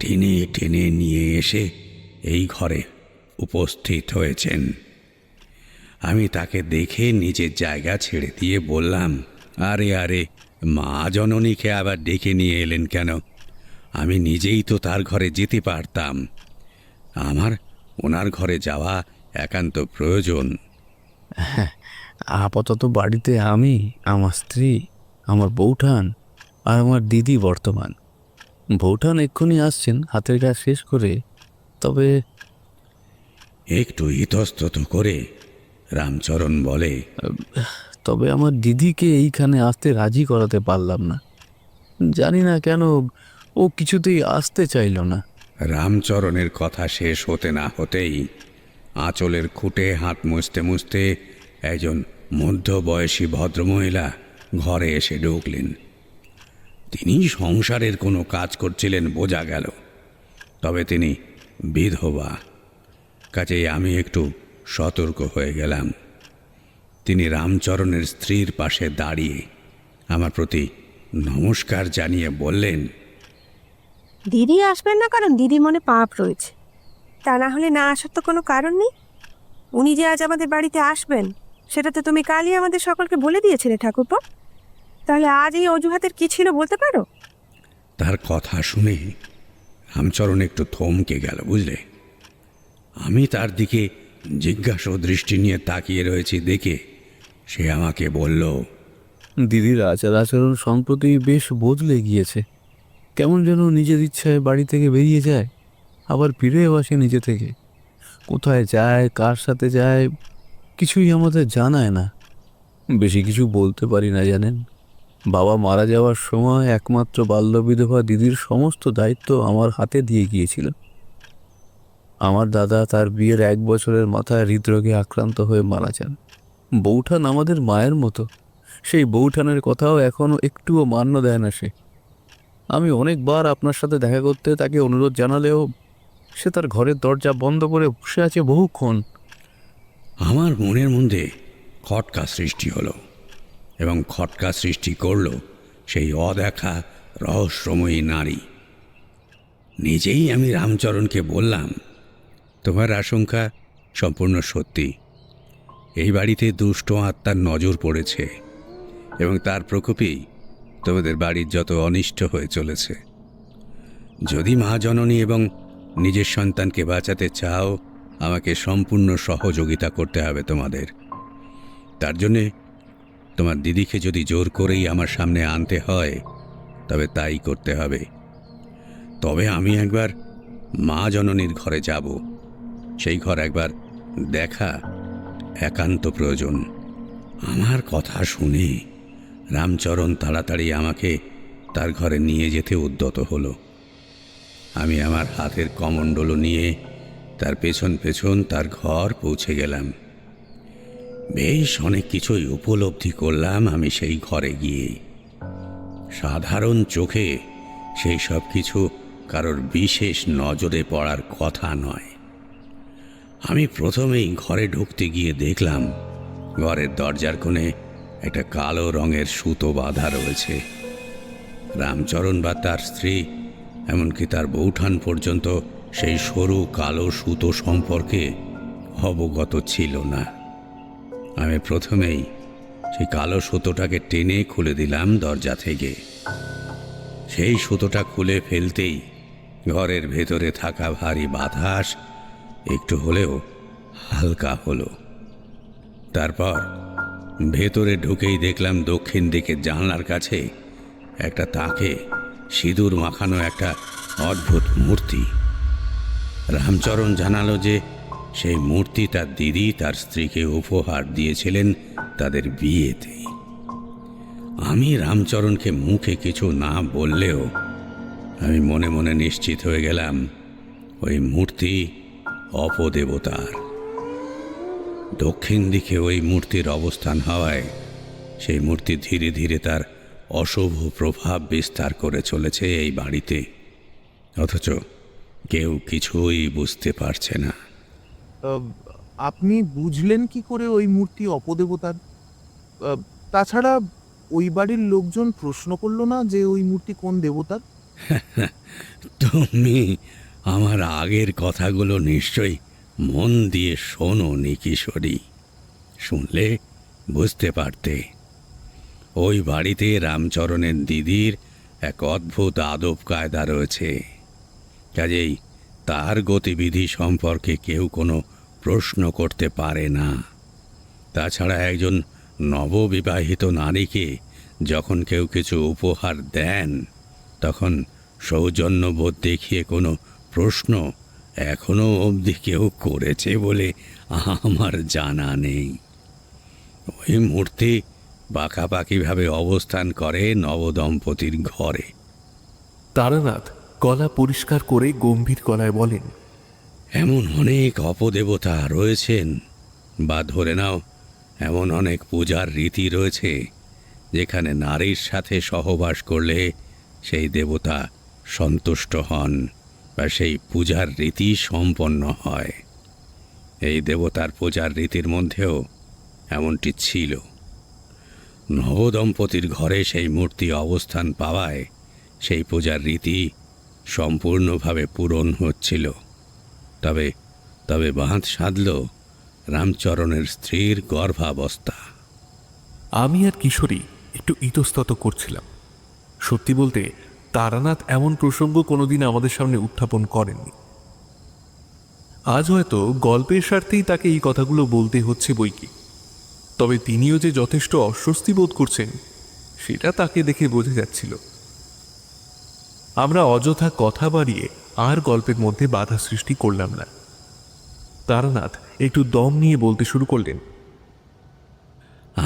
টেনে টেনে নিয়ে এসে এই ঘরে উপস্থিত হয়েছেন। আমি তাকে দেখে নিজের জায়গা ছেড়ে দিয়ে বললাম, আরে আরে, মা জননীকে আবার ডেকে নিয়ে এলেন কেন? আমি নিজেই তো তার ঘরে যেতে পারতাম। আমার ওনার ঘরে যাওয়া একান্ত প্রয়োজন। আপাতত বাড়িতে আমি, আমার স্ত্রী, আমার বৌঠান আর আমার দিদি বর্তমান। বৌঠান এক্ষুনি আসছেন হাতের কাজ শেষ করে। তবে একটু ইতস্তত করে রামচরণ বলে, তবে আমার দিদিকে এইখানে আসতে রাজি করাতে পারলাম না। জানি না কেন ও কিছুতেই আসতে চাইল না। রামচরণের কথা শেষ হতে না হতেই আঁচলের খুঁটে হাত মুছতে মুছতে একজন মধ্যবয়সী ভদ্রমহিলা ঘরে এসে ঢুকলেন। তিনি সংসারের কোনো কাজ করছিলেন বোঝা গেল, তবে তিনি বিধবা। কাজেই আমি একটু সতর্ক হয়ে গেলাম। তিনি রামচরণের স্ত্রীর পাশে দাঁড়িয়ে আমার প্রতি নমস্কার জানিয়ে বললেন, দিদি আসবেন না, কারণ দিদির মনে পাপ রয়েছে। তা না হলে না আসার তো কোনো কারণ নেই। উনি যে আজ আমাদের বাড়িতে আসবেন সেটা তো তুমি কালই আমাদের সকলকে বলে দিয়েছিলে ঠাকুরপো। তাহলে আজ এই অজুহাতের কি ছিল বলতে পারো? তার কথা শুনে রামচরণ একটু থমকে গেল, বুঝলে। আমি তার দিকে জিজ্ঞাসা দৃষ্টি নিয়ে তাকিয়ে রয়েছি দেখে সে আমাকে বলল, দিদির আচার আচরণ সম্প্রতি বেশ বদলে গিয়েছে। কেমন যেন নিজের ইচ্ছায় বাড়ি থেকে বেরিয়ে যায়, আবার ফিরেও আসে নিজে থেকে। কোথায় যায়, কার সাথে যায়, কিছুই আমাদের জানায় না। বেশি কিছু বলতে পারি না জানেন। বাবা মারা যাওয়ার সময় একমাত্র বাল্যবিধবা দিদির সমস্ত দায়িত্ব আমার হাতে দিয়ে গিয়েছিল। আমার দাদা তার বিয়ের 1 বছরের মাথায় হৃদরোগে আক্রান্ত হয়ে মারা যান। বৌঠান আমাদের মায়ের মতো, সেই বৌঠানের কথাও এখনো একটুও মান্য দেয় না সে। আমি অনেকবার আপনার সাথে দেখা করতে তাকে অনুরোধ জানালেও সে তার ঘরের দরজা বন্ধ করে বসে আছে বহুক্ষণ। আমার মনের মধ্যে খটকা সৃষ্টি হলো, এবং খটকা সৃষ্টি করল সেই অদেখা রহস্যময়ী নারী। নিজেই আমি রামচরণকে বললাম, তোমার আশঙ্কা সম্পূর্ণ সত্যি। এই বাড়িতে দুষ্ট আত্মার নজর পড়েছে, এবং তার প্রকোপেই তোমাদের বাড়ির যত অনিষ্ট হয়ে চলেছে। যদি মা জননী এবং নিজের সন্তানকে বাঁচাতে চাও, আমাকে সম্পূর্ণ সহযোগিতা করতে হবে তোমাদের। তার জন্যে তোমার দিদিকে যদি জোর করেই আমার সামনে আনতে হয়, তবে তাই করতে হবে। তবে আমি একবার মা জননীর ঘরে যাব। সেই ঘর একবার দেখা একান্ত প্রয়োজন। আমার কথা শুনে রামচরণ তাড়াতাড়ি আমাকে তার ঘরে নিয়ে যেতে উদ্যত হলো। আমি আমার হাতের কমণ্ডল নিয়ে তার পেছন পেছন তার ঘর পৌঁছে গেলাম। বেশ অনেক কিছুই উপলব্ধি করলাম আমি সেই ঘরে গিয়ে। সাধারণ চোখে সেই সব কিছু কারোর বিশেষ নজরে পড়ার কথা নয়। আমি প্রথমেই ঘরে ঢুকতে গিয়ে দেখলাম ঘরের দরজার কোণে একটা কালো রঙের সুতো বাঁধা রয়েছে। রামচরণ বা তার স্ত্রী, এমনকি তার বৌঠান পর্যন্ত সেই সরু কালো সুতো সম্পর্কে অবগত ছিল না। আমি প্রথমেই সেই কালো সুতোটাকে টেনে খুলে দিলাম দরজা থেকে। সেই সুতোটা খুলে ফেলতেই ঘরের ভেতরে থাকা ভারী বাতাস একটু হলেও হালকা হলো। তারপর ভেতরে ঢুকেই দেখলাম দক্ষিণ দিকে জানলার কাছে একটা তাকে সিঁদুর মাখানো একটা অদ্ভুত মূর্তি। রামচরণ জানালো যে সেই মূর্তি তার দিদি তার স্ত্রীকে উপহার দিয়েছিলেন তাদের বিয়েতে। আমি রামচরণকে মুখে কিছু না বললেও আমি মনে মনে নিশ্চিত হয়ে গেলাম ওই মূর্তি অপদেবতার। দক্ষিণ দিকে ওই মূর্তির অবস্থান হওয়ায় সেই মূর্তি ধীরে ধীরে তার অশুভ প্রভাব বিস্তার করে চলেছে এই বাড়িতে, অথচ কেউ কিছুই বুঝতে পারছে না। আপনি বুঝলেন কি করে ওই মূর্তি অপদেবতার? তাছাড়া ওই বাড়ির লোকজন প্রশ্ন করলো না যে ওই মূর্তি কোন দেবতার? তুমি আমার আগের কথাগুলো নিশ্চয়ই মন দিয়ে শোনোনি কিশোরী। শুনলে বুঝতে পারতে। ওই বাড়িতে রামচরণের দিদির এক অদ্ভুত আদব কায়দা রয়েছে। কাজেই তার গতিবিধি সম্পর্কে কেউ কোনো প্রশ্ন করতে পারে না। তাছাড়া একজন নববিবাহিত নারীকে যখন কেউ কিছু উপহার দেন, তখন সৌজন্যবোধ দেখিয়ে কোনো প্রশ্ন এখনো অবধি কেউ করেছে বলে আমার জানা নেই। ওই মূর্তি পাকাপাকিভাবে অবস্থান করে নবদম্পতির ঘরে। তারানাথ গলা পরিষ্কার করে গম্ভীর গলায় বলেন, এমন অনেক অপদেবতা রয়েছেন, বা ধরে নাও এমন অনেক পূজার রীতি রয়েছে যেখানে নারীর সাথে সহবাস করলে সেই দেবতা সন্তুষ্ট হন বা সেই পূজার রীতি সম্পন্ন হয়। এই দেবতার পূজার রীতির মধ্যেও এমনটি ছিল। নবদম্পতির ঘরে সেই মূর্তি অবস্থান পাওয়ায় সেই পূজার রীতি সম্পূর্ণভাবে পূরণ হচ্ছিল। তবে তবে বাঁধ সাধল রামচরণের স্ত্রীর গর্ভাবস্থা। আমি আর কিশোরী একটু ইতস্তত করছিলাম। সত্যি বলতে তারানাথ এমন প্রসঙ্গ কোনোদিন আমাদের সামনে উত্থাপন করেননি। আজ হয়তো গল্পের স্বার্থেই তাকে এই কথাগুলো বলতে হচ্ছে বই কি। তবে তিনিও যে যথেষ্ট অস্বস্তি বোধ করছেন সেটা তাকে দেখে বোঝা যাচ্ছিল। আমরা অযথা কথা বাড়িয়ে আর গল্পের মধ্যে বাধা সৃষ্টি করলাম না। তারানাথ একটু দম নিয়ে বলতে শুরু করলেন।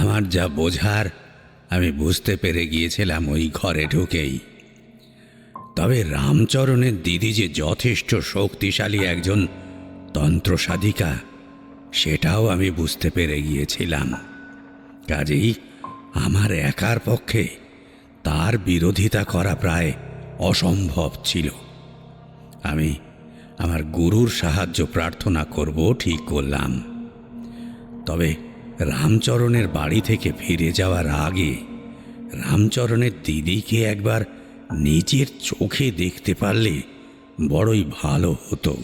আমার যা বোঝার আমি বুঝতে পেরে গিয়েছিলাম ওই ঘরে ঢুকেই। তবে রামচরণের দিদি যে যথেষ্ট শক্তিশালী একজন তন্ত্রসাধিকা সেটাও আমি বুঝতে পেরে গিয়েছিলাম। কাজেই আমার একার পক্ষে তার বিরোধিতা করা প্রায় অসম্ভব ছিল। আমি আমার গুরুর সাহায্য প্রার্থনা করব ঠিক করলাম। তবে রামচরণের বাড়ি থেকে ফিরে যাওয়ার আগে রামচরণের দিদিকে একবার নিজের চোখে দেখতে পারলে বড়ই ভালো হতো।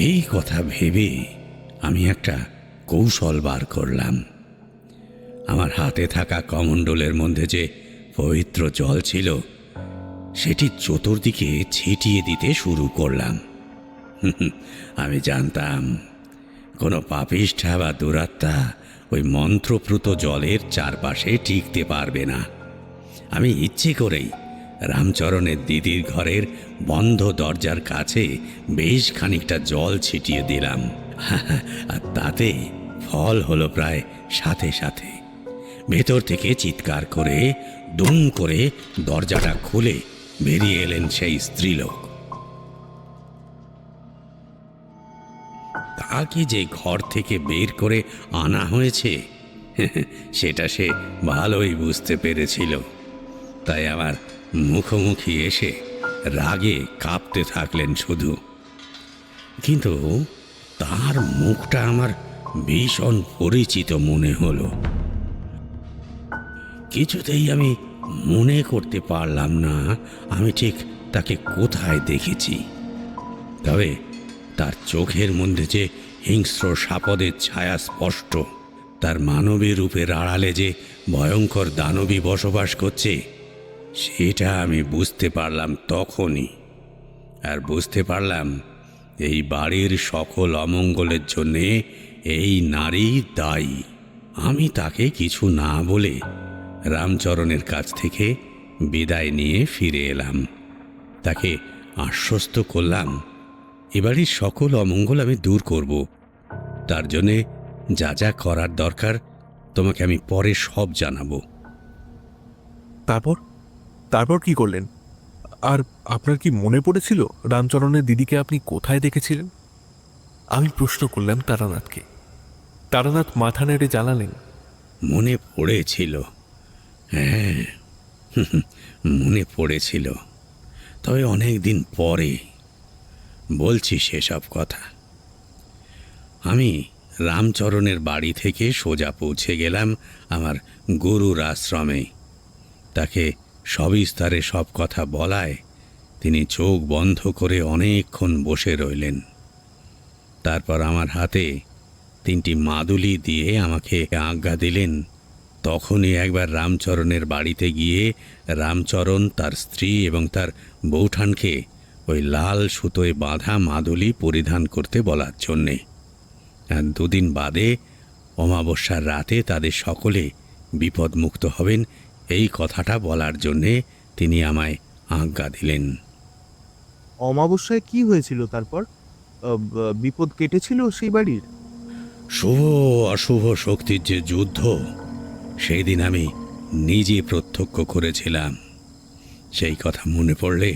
এই কথা ভেবে আমি একটা কৌশল বার করলাম। আমার হাতে থাকা কমণ্ডলের মধ্যে যে পবিত্র জল ছিল সেটি চতুর্দিকে ছিটিয়ে দিতে শুরু করলাম। আমি জানতাম কোনো পাপিষ্ঠা বা দুরাত্মা ওই মন্ত্রপ্রুত জলের চারপাশে টিকতে পারবে না। আমি ইচ্ছে করেই রামচরণের দিদির ঘরের বন্ধ দরজার কাছে বেশ খানিকটা জল ছিটিয়ে দিলাম। আর তাতে ফল হলো প্রায় সাথে সাথে। ভেতর থেকে চিৎকার করে দুম করে দরজাটা খুলে বেরিয়ে এলেন সেই স্ত্রীলোক। তাকে যে ঘর থেকে বের করে আনা হয়েছে সেটা সে ভালোই বুঝতে পেরেছিল। তাই আমার মুখোমুখি এসে রাগে কাঁপতে থাকলেন শুধু। কিন্তু তার মুখটা আমার ভীষণ পরিচিত মনে হলো। কিছুতেই আমি মনে করতে পারলাম না আমি ঠিক তাকে কোথায় দেখেছি। তবে তার চোখের মধ্যে যে হিংস্র সাপদের ছায়া স্পষ্ট, তার মানবী রূপের আড়ালে যে ভয়ঙ্কর দানবী বসবাস করছে সেটা আমি বুঝতে পারলাম তখনই। আর বুঝতে পারলাম এই বাড়ির সকল অমঙ্গলের জন্যে এই নারী দায়ী। আমি তাকে কিছু না বলে রামচরণের কাছ থেকে বিদায় নিয়ে ফিরে এলাম। তাকে আশ্বস্ত করলাম এবাড়ির সকল অমঙ্গল আমি দূর করব। তার জন্যে যা যা করার দরকার তোমাকে আমি পরে সব জানাবো। তারপর তারপর কি করলেন? আর আপনার কি মনে পড়েছিল রামচরণের দিদিকে আপনি কোথায় দেখেছিলেন? আমি প্রশ্ন করলাম তারানাথকে। তারানাথ মাথা নেড়ে জানালেন, মনে পড়েছিল, হ্যাঁ মনে পড়েছিল। তবে অনেক দিন পরে বলছি সেসব কথা। আমি রামচরণের বাড়ি থেকে সোজা পৌঁছে গেলাম আমার গুরুর আশ্রমে। তাকে সবিস্তারে সব কথা বলায় তিনি চোখ বন্ধ করে অনেকক্ষণ বসে রইলেন। তারপর আমার হাতে 3টি মাদুলি দিয়ে আমাকে আজ্ঞা দিলেন তখনই একবার রামচরণের বাড়িতে গিয়ে রামচরণ, তার স্ত্রী এবং তার বৌঠানকে ওই লাল সুতোয় বাঁধা মাদুলি পরিধান করতে বলার জন্যে। আর 2 দিন বাদে অমাবস্যার রাতে তাদের সকলে বিপদমুক্ত হবেন এই কথাটা বলার জন্যে তিনি আমায় আজ্ঞা দিলেন। অমাবস্যায় কি হয়েছিল তারপর? বিপদ কেটেছিল সেই বাড়ির? শুভ অশুভ শক্তির যে যুদ্ধ সেই দিন আমি নিজে প্রত্যক্ষ করেছিলাম। সেই কথা মনে পড়লে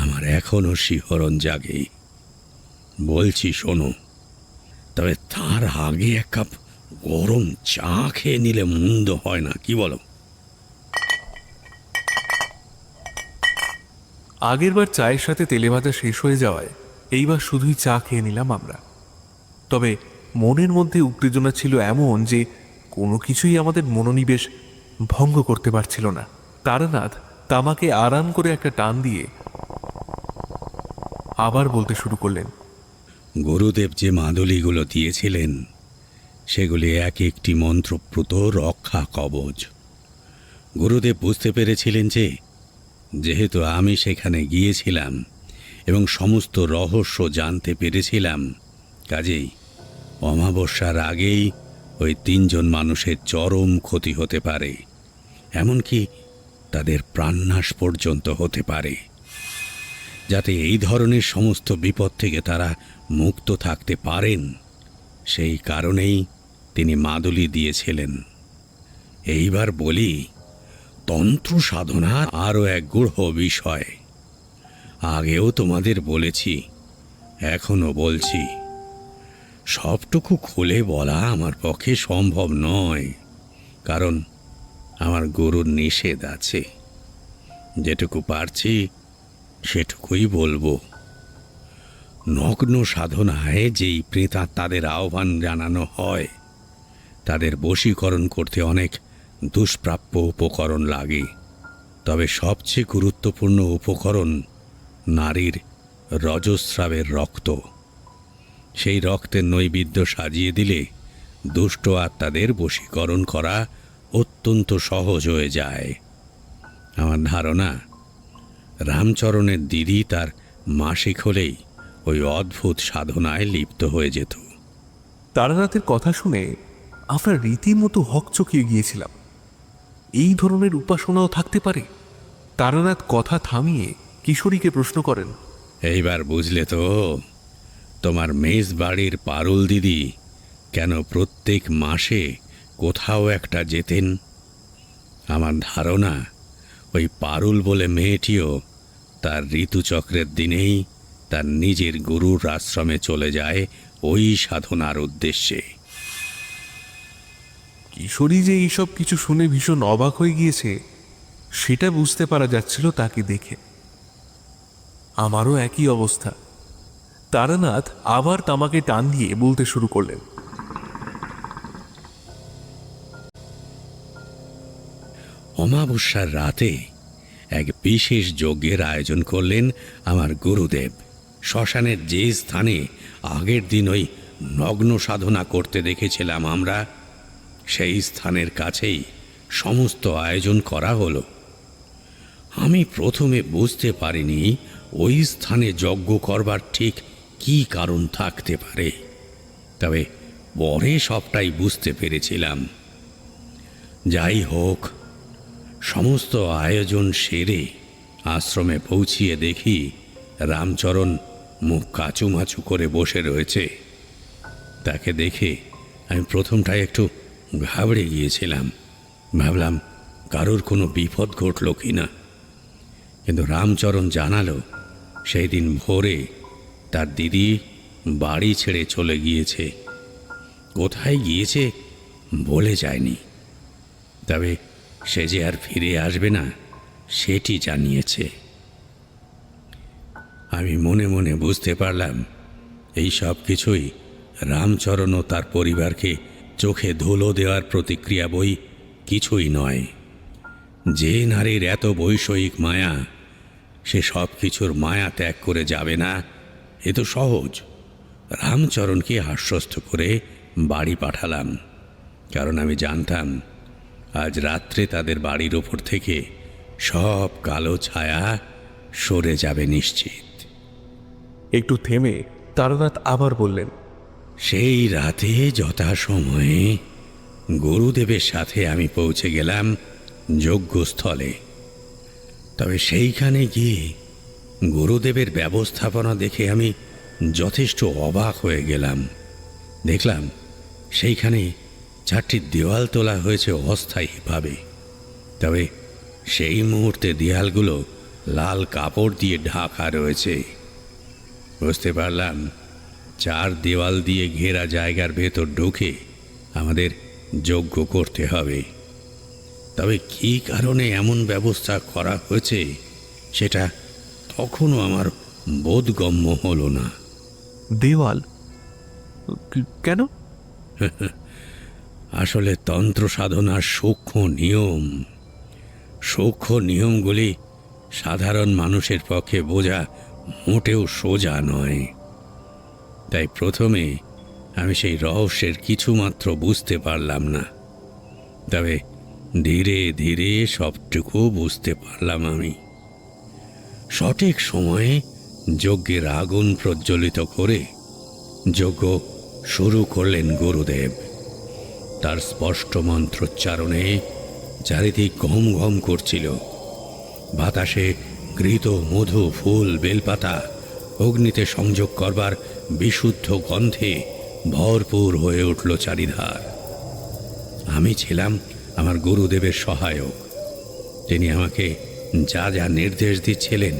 আমার এখনো শিহরণ জাগে। বলছি শোনো, তবে তার আগে 1 কাপ গরম চা খেয়ে নিলে মন্দ হয় না, কি বলো? আগেরবার চায়ের সাথে তেলে ভাজা শেষ হয়ে যাওয়ায় এইবার শুধুই চা খেয়ে নিলাম আমরা। তবে মনের মধ্যে উত্তেজনা ছিল এমন যে কোনো কিছুই আমাদের মনোনিবেশ ভঙ্গ করতে পারছিল না। তারানাথ তামাকে আরাম করে একটা টান দিয়ে আবার বলতে শুরু করলেন, গুরুদেব যে মাদুলিগুলো দিয়েছিলেন সেগুলি এক একটি মন্ত্রপ্রুত রক্ষা কবচ। গুরুদেব বুঝতে পেরেছিলেন যে যেহেতু আমি সেখানে গিয়েছিলাম এবং সমস্ত রহস্য জানতে পেরেছিলাম, কাজেই অমাবস্যার আগেই ওই 3 জন মানুষের চরম ক্ষতি হতে পারে, এমনকি তাদের প্রাণনাশ পর্যন্ত হতে পারে। যাতে এই ধরনের সমস্ত বিপদ থেকে তারা মুক্ত থাকতে পারেন, সেই কারণেই তিনি মাদুলি দিয়েছিলেন। এইবার বলি, তন্ত্র সাধনার আরও এক গূঢ় বিষয়। আগেও তোমাদের বলেছি, এখনো বলছি, সবটুকু খুলে বলা আমার পক্ষে সম্ভব নয়, কারণ আমার গুরুর নিষেধ আছে। যেটুকু পারছি সেটুকুই বলবো। নগ্ন সাধনায় যেই প্রেতাত্মাদের আহ্বান জানানো হয়, তাদের বশীকরণ করতে অনেক দুষ্প্রাপ্য উপকরণ লাগে। তবে সবচেয়ে গুরুত্বপূর্ণ উপকরণ নারীর রজস্রাবের রক্ত। সেই রক্তের নৈবেদ্য সাজিয়ে দিলে দুষ্ট আত্মাদের বশীকরণ করা অত্যন্ত সহজ হয়ে যায়। আমার ধারণা, রামচরণের দিদি তার মাসিক হলেই ওই অদ্ভুত সাধনায় লিপ্ত হয়ে যেত। তারানাথের কথা শুনে আমরা রীতিমতো হকচকিয়ে গিয়েছিলাম। এই ধরনের উপাসনাও থাকতে পারে? তারানাথ কথা থামিয়ে কিশোরীকে প্রশ্ন করেন, এইবার বুঝলে তো তোমার মেজ বাড়ির পারুল দিদি কেন প্রত্যেক মাসে কোথাও একটা যেতেন? আমার ধারণা, ওই পারুল বলে মেয়েটিও তার ঋতুচক্রের দিনেই তার নিজের গুরুর আশ্রমে চলে যায় ওই সাধনার উদ্দেশ্যে। কিশোরী যে এইসব কিছু শুনে ভীষণ অবাক হয়ে গিয়েছে সেটা বুঝতে পারা যাচ্ছিল তাকে দেখে। আমারও একই অবস্থা। তারানাথ আবার তামাকে টান দিয়ে বলতে শুরু করলেন, অমাবস্যার রাতে এক বিশেষ যজ্ঞের আয়োজন করলেন আমার গুরুদেব। শ্মশানের যে স্থানে আগের দিন ওই নগ্ন সাধনা করতে দেখেছিলাম আমরা, সেই স্থানের কাছেই সমস্ত আয়োজন করা হলো। আমি প্রথমে বুঝতে পারিনি ওই স্থানে যজ্ঞ করবার ঠিক কী কারণ থাকতে পারে, তবে পরে সবটাই বুঝতে পেরেছিলাম। যাই হোক, সমস্ত আয়োজন সেরে আশ্রমে পৌঁছিয়ে দেখি রামচরণ মুখ কাচুমাচু করে বসে রয়েছে। তাকে দেখে আমি প্রথমটায় একটু ঘাবড়ে গিয়েছিলাম। ভাবলাম কারোর কোনো বিপদ ঘটল কি না, কিন্তু রামচরণ জানালো সেই দিন ভোরে তার দিদি বাড়ি ছেড়ে চলে গিয়েছে। কোথায় গিয়েছে বলে যায়নি, তবে সে যে আর ফিরে আসবে না সেটি জানিয়েছে। আমি মনে মনে বুঝতে পারলাম এই সব কিছুই রামচরণ ও তার পরিবারকে চোখে ধুলো দেওয়ার প্রতিক্রিয়া, বই কিছুই নয়। যে নারীর এত বৈষয়িক মায়া, সে সব কিছুর মায়া ত্যাগ করে যাবে না, এ তো সহজ। রামচরণকে আশ্বস্ত করে বাড়ি পাঠালাম, কারণ আমি জানতাম আজ রাত্রে তাদের বাড়ির ওপর থেকে সব কালো ছায়া সরে যাবে নিশ্চিত। একটু থেমে তারানাথ আবার বললেন, সেই রাতে যথাসময়ে গুরুদেবের সাথে আমি পৌঁছে গেলাম যজ্ঞস্থলে। তবে সেইখানে গিয়ে গুরুদেবের ব্যবস্থাপনা দেখে আমি যথেষ্ট অবাক হয়ে গেলাম। দেখলাম সেইখানে 4টি দেওয়াল তোলা হয়েছে অস্থায়ীভাবে, তবে সেই মুহূর্তে দেয়ালগুলো লাল কাপড় দিয়ে ঢাকা রয়েছে। বুঝতে পারলাম 4 দেওয়াল দিয়ে ঘেরা জায়গার ভেতর ঢুকে আমাদের যজ্ঞ করতে হবে। তবে কী কারণে এমন ব্যবস্থা করা হয়েছে সেটা তখনও আমার বোধগম্য হলো না। দেওয়াল কেন? আসলে তন্ত্র সাধনার সূক্ষ্ম নিয়মগুলি সাধারণ মানুষের পক্ষে বোঝা মোটেও সোজা নয়। তাই প্রথমে আমি সেই রহস্যের কিছুমাত্র বুঝতে পারলাম না, তবে ধীরে ধীরে সবটুকু বুঝতে পারলাম আমি। সঠিক সময়ে যজ্ঞের আগুন প্রজ্বলিত করে যজ্ঞ শুরু করলেন গুরুদেব। তার স্পষ্ট মন্ত্রোচ্চারণে চারিদিক ঘম ঘম করছিল। বাতাসে ঘৃত, মধু, ফুল, বেলপাতা অগ্নিতে সংযোগ করবার বিশুদ্ধ গন্ধে ভরপুর হয়ে উঠল চারিধার। আমি ছিলাম আমার গুরুদেবের সহায়ক। তিনি আমাকে যা যা নির্দেশ দিচ্ছিলেন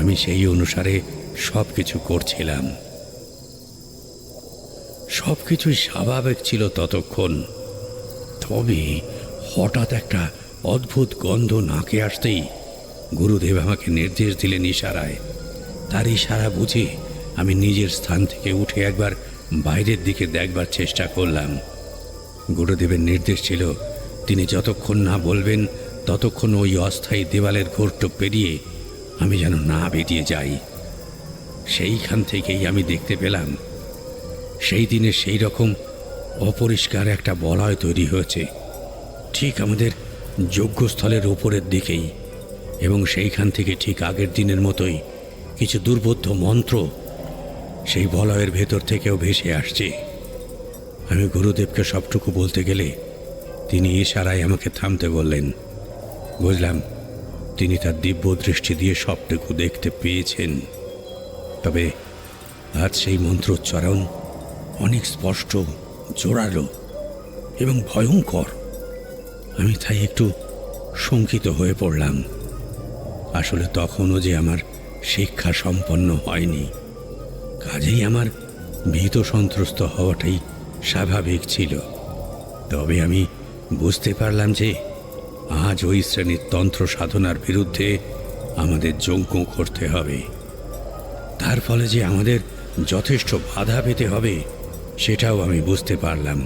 আমি সেই অনুসারে সব কিছু করছিলাম। সব কিছুই স্বাভাবিক ছিল ততক্ষণ। তবে হঠাৎ একটা অদ্ভুত গন্ধ নাকে আসতেই গুরুদেব আমাকে নির্দেশ দিলেন ইশারায়। তার ইশারা বুঝে আমি নিজের স্থান থেকে উঠে একবার বাইরের দিকে দেখবার চেষ্টা করলাম। গুরুদেবের নির্দেশ ছিল তিনি যতক্ষণ না বলবেন ততক্ষণ ওই অস্থায়ী দেওয়ালের ঘোরটো পেরিয়ে আমি যেন না বেরিয়ে যাই। সেইখান থেকেই আমি দেখতে পেলাম সেই দিনে সেই রকম অপরিষ্কার একটা বলয় তৈরি হয়েছে ঠিক আমাদের যজ্ঞস্থলের উপরের দিকেই, এবং সেইখান থেকে ঠিক আগের দিনের মতোই কিছু দুর্বোধ্য মন্ত্র সেই বলয়ের ভেতর থেকেও ভেসে আসছে। আমি গুরুদেবকে সবটুকু বলতে গেলে তিনি ইশারায় আমাকে থামতে বললেন। বুঝলাম তিনি তার দিব্য দৃষ্টি দিয়ে সবটুকু দেখতে পেয়েছেন। তবে আজ সেই মন্ত্রোচ্চারণ অনেক স্পষ্ট, জোরালো এবং ভয়ঙ্কর। আমি তাই একটু শঙ্কিত হয়ে পড়লাম। আসলে তখনও যে আমার শিক্ষা সম্পন্ন হয়নি, কাজেই আমার ভীত সন্ত্রস্ত হওয়াটাই স্বাভাবিক ছিল। তবে আমি বুঝতে পারলাম যে আজ ওই শ্রেণীর তন্ত্র সাধনার বিরুদ্ধে আমাদের যজ্ঞ করতে হবে। তার ফলে যে আমাদের যথেষ্ট বাধা পেতে হবে সেটাও আমি বুঝতে পারলাম।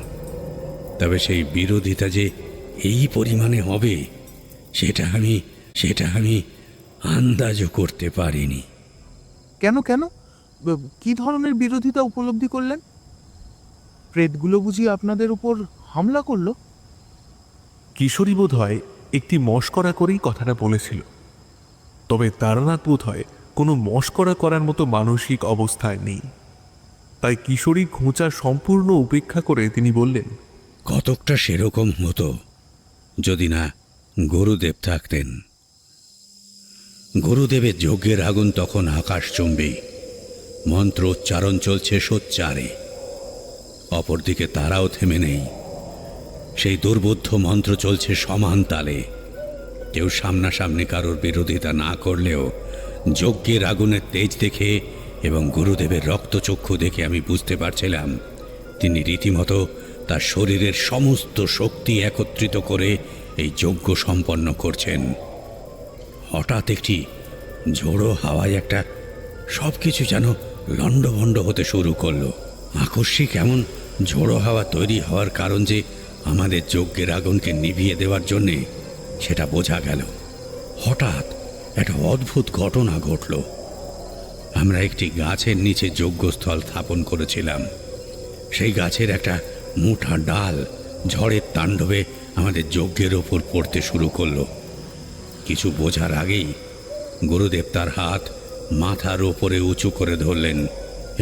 তবে সেই বিরোধিতা যে এই পরিমাণে হবে সেটা আমি আন্দাজও করতে পারিনি। কেন কেন কি ধরনের বিরোধিতা উপলব্ধি করলেন? প্রেতগুলো বুঝি আপনাদের উপর হামলা করলো? কিশোরী বোধ হয় একটি মশকরা করেই কথাটা বলেছিল। তবে তারানাথ বোধ হয় কোনো মশকরা করার মতো মানসিক অবস্থায় নেই। তাই কিশোরীর খোঁচা সম্পূর্ণ উপেক্ষা করে তিনি বললেন, কতকটা সেরকম হতো যদি না গুরুদেব থাকতেন। গুরুদেবের যজ্ঞের আগুন তখন আকাশচুম্বী। মন্ত্র উচ্চারণ চলছে সোচ্চারে। অপরদিকে তারাও থেমে নেই। সেই দুর্বোধ্য মন্ত্র চলছে সমান তালে। কেউ সামনাসামনি কারোর বিরোধিতা না করলেও যজ্ঞের আগুনের তেজ দেখে এবং গুরুদেবের রক্তচক্ষু দেখে আমি বুঝতে পারছিলাম তিনি রীতিমতো তার শরীরের সমস্ত শক্তি একত্রিত করে এই যজ্ঞ সম্পন্ন করছেন। হঠাৎ একটি ঝোড়ো হাওয়ায় একটা সব কিছু যেন লণ্ডভণ্ড হতে শুরু করলো। আকস্মিক এমন ঝোড়ো হাওয়া তৈরি হওয়ার কারণ যে আমাদের যজ্ঞের আগুনকে নিভিয়ে দেওয়ার জন্যে সেটা বোঝা গেল। হঠাৎ একটা অদ্ভুত ঘটনা ঘটল। আমরা একটি গাছের নিচে যজ্ঞস্থল স্থাপন করেছিলাম। সেই গাছের একটা মুঠা ডাল ঝড়ের তাণ্ডবে আমাদের যজ্ঞের ওপর পড়তে শুরু করলো। কিছু বোঝার আগেই গুরুদেব তার হাত মাথার ওপরে উঁচু করে ধরলেন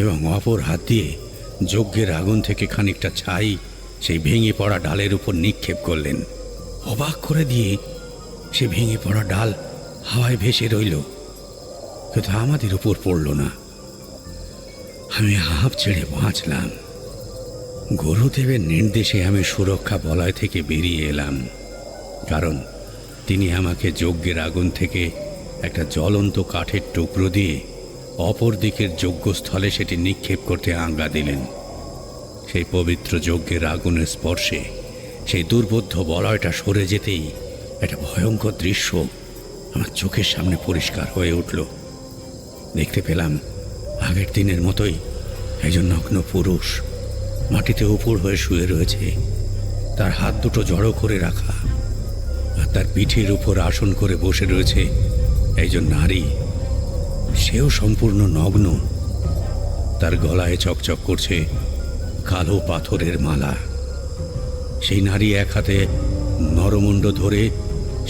এবং অপর হাত দিয়ে যজ্ঞের আগুন থেকে খানিকটা ছাই সেই ভেঙে পড়া ডালের উপর নিক্ষেপ করলেন। অবাক করে দিয়ে সে ভেঙে পড়া ডাল হাওয়ায় ভেসে রইল, কিন্তু আমাদের উপর পড়ল না। আমি হাঁপ ছেড়ে বাঁচলাম। গুরুদেবের নির্দেশে আমি সুরক্ষা বলয় থেকে বেরিয়ে এলাম, কারণ তিনি আমাকে যজ্ঞের আগুন থেকে একটা জ্বলন্ত কাঠের টুকরো দিয়ে অপর দিকের যজ্ঞস্থলে সেটি নিক্ষেপ করতে আজ্ঞা দিলেন। সেই পবিত্র যজ্ঞের আগুনের স্পর্শে সেই দুর্বোধ্য বলয়টা সরে যেতেই একটা ভয়ঙ্কর দৃশ্য আমার চোখের সামনে পরিষ্কার হয়ে উঠল। দেখতে পেলাম আগের দিনের মতোই একজন নগ্ন পুরুষ মাটিতে উপর হয়ে শুয়ে রয়েছে। তার হাত দুটো জড়ো করে রাখা, আর তার পিঠের উপর আসন করে বসে রয়েছে একজন নারী। সেও সম্পূর্ণ নগ্ন। তার গলায় চকচক করছে কালো পাথরের মালা। সেই নারী এক হাতে নরমুণ্ড ধরে